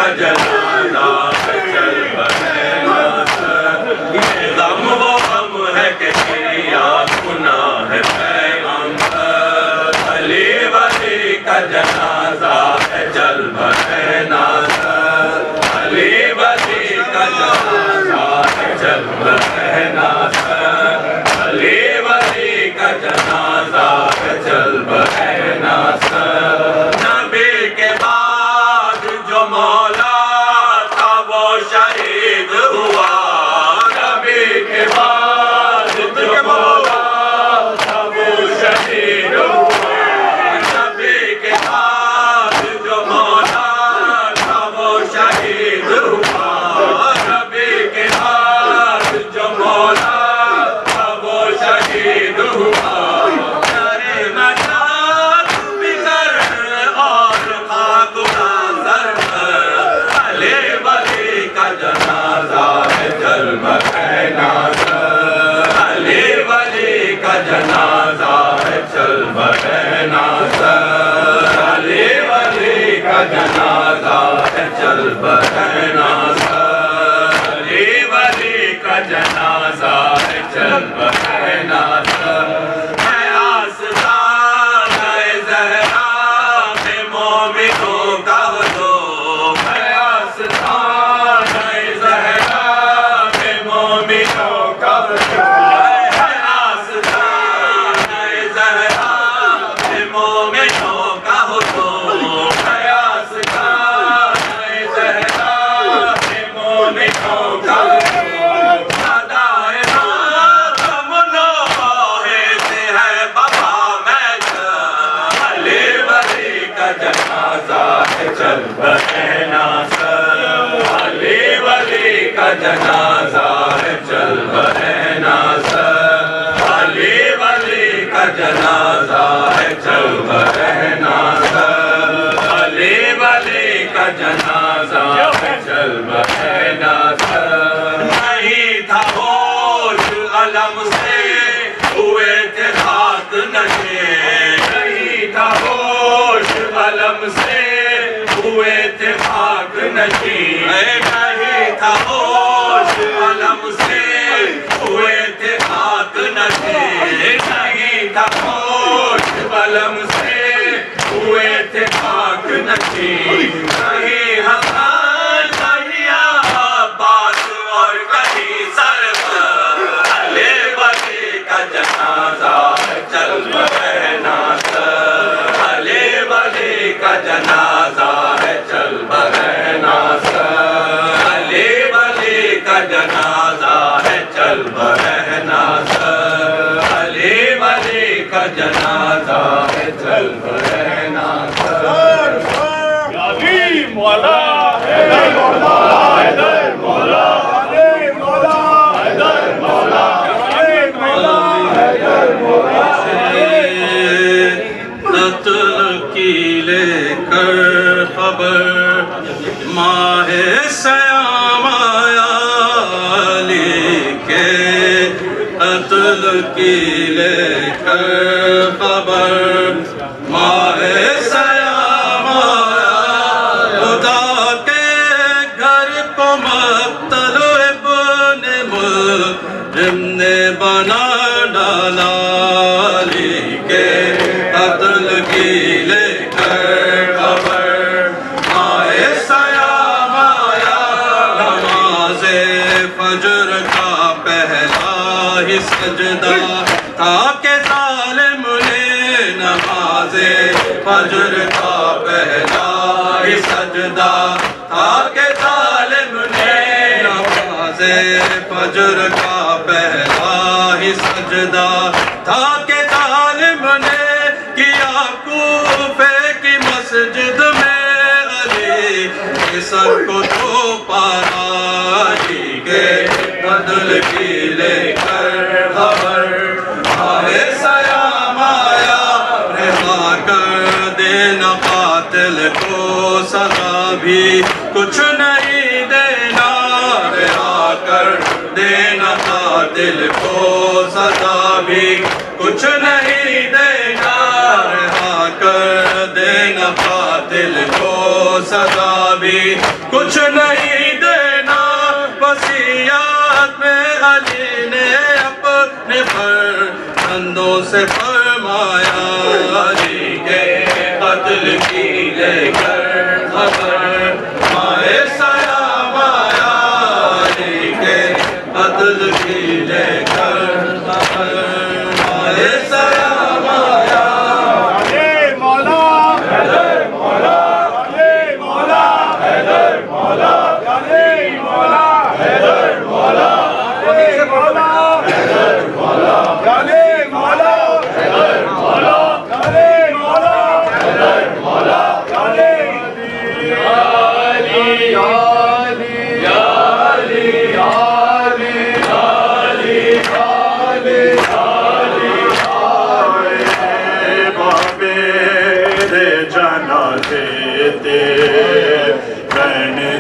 کا جنازہ ہے چل بہنا سر یہ غم وہ غم ہے کہ کیا گناہ ہے پیغمبر علی ولی کا جنازہ ہے چل بہنا سر علی ولی کا جنازہ ہے چل بہنا سر علی ولی کا جنازہ ہے چل بہنا سر نبی کے بعد جو مولا تھا وہ شہید ہوا نبی کے بعد جو مولا تھا وہ شہید ہوا نبی کے بعد جو مولا تھا وہ شہید ہوا نبی کے بعد جو مولا تھا وہ شہید ہوا نعرے مدد بکر اور خاک ناظر علی ولی کا جنازہ ہے چل بہنا سر علی ولی کا جنازہ ہے چل بہنا سر علی ولی کا جنازہ ہے چل بہنا سر علی ولی کا جنازہ ہے چل بہنا سر میں آستان زہرا میں مومنوں کا دو میں آستان زہرا میں مومنوں کا دو میں آستان زہرا میں مومنوں کا دو میں آستان زہرا میں مومنوں کا دو سدائے غم نوحے سے ہے بابا میں علی ولی کا جنازہ ہے چل بہنا سر علی ولی کا جنازہ ہے چل بہنا سر علی ولی کا جنازہ ہے چل بہنا سر علی ولی کا جنازہ ہے چل بہنا سر نہیں تھا ہوش علم سے ہوئے تھے خاک نشین نہیں تھا ہوش علم سے ہوئے تھے خاک نشین نہیں تھا ہوش علم سے ہوئے تھے خاک نشین نہیں تھا ہوش علم سے ہوئے تھے خاک نشین نہیں حسن نہیں عباس اور کہیں سرور علی ولی کا جنازہ ہے چل بہنا سر علی ولی کا جنازہ ہے چل بہنا سر علی ولی کا جنازہ ہے چل بہنا سر علی ولی کا جنازہ ہے چل بہنا سر علی مولا حیدر مولا حیدر مولا علی مولا حیدر مولا علی مولا حیدر مولا قتل کی لے کر خبر ماہ سیام آیا علی کے قتل کی لے کر خبر ماہ سیام آیا خدا کے گھر کو مقتل ابن ملجم نے بنا ڈالا علی کے قتل کی لے کر خبر ماہ سیام آیا نماز فجر کا پہلا ہی سجدہ تھا کہ ظالم نے نماز فجر کا پہلا ہی سجدہ تھا کہ ظالم نے نماز فجر کا پہلا ہی سجدہ تھا کہ ظالم نے کیا کوفے کی مسجد میں علی کے سر کو تو پارا علی کے قتل کی لے کر خبر آئے سیام آیا رہا کر دینا قاتل کو سزا بھی کچھ نہیں دینا رہا کر دینا قاتل کو سزا بھی کچھ نہیں دینا رہا کر دینا قاتل قاتل کو سزا بھی کچھ نہیں دینا، وصیت میں علی نے اپنے فرزندوں سے فرمایا، علی کے قتل کی لے کر خبر مائے سیام آیا، علی کے قتل کی لے کر خبر مائے سیام آیا۔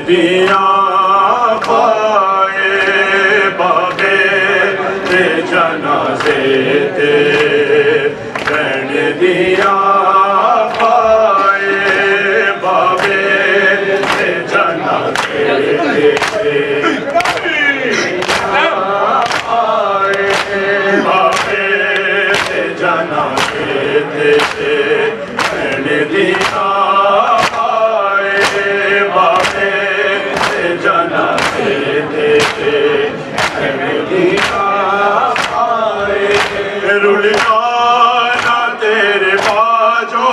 دیا پائے بابے جنازے تے بہن دیا پائے بابے جنازے تے بابے جنازے تے بہن دیا رول جانا تیرے باجو،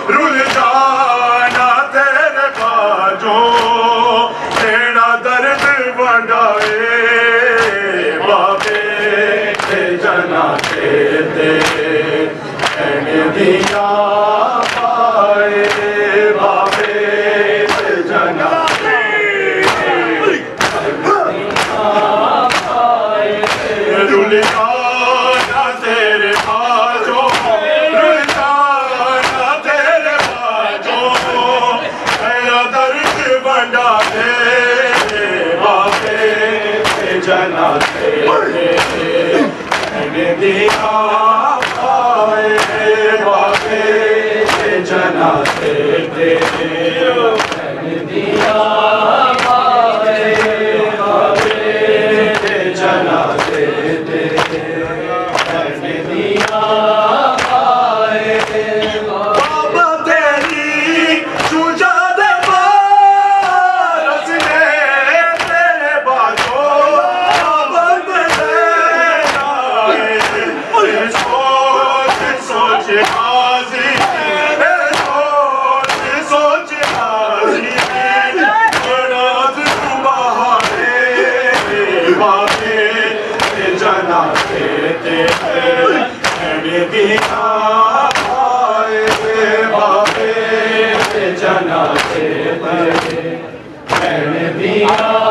رول جانا تیرے باجو، تیرا درد بڑھائے بابے جنا تیرے دیا پائے بابے جنا رول جانا تیرے باجو، رول جانا تیرے باجو، تیرا درد بڑھا دے بابے جنا تیرے دیا پائے بابے جنا تیرے دیا پائے بابے جنا بابا تیری شجاعت بارش نے تیرے باجو بند سوچ سوچ حاضی سوچ سوچ حاضی برات بہارے بابے جنا تیرے دیا پائے بابے جنا تیرے دیا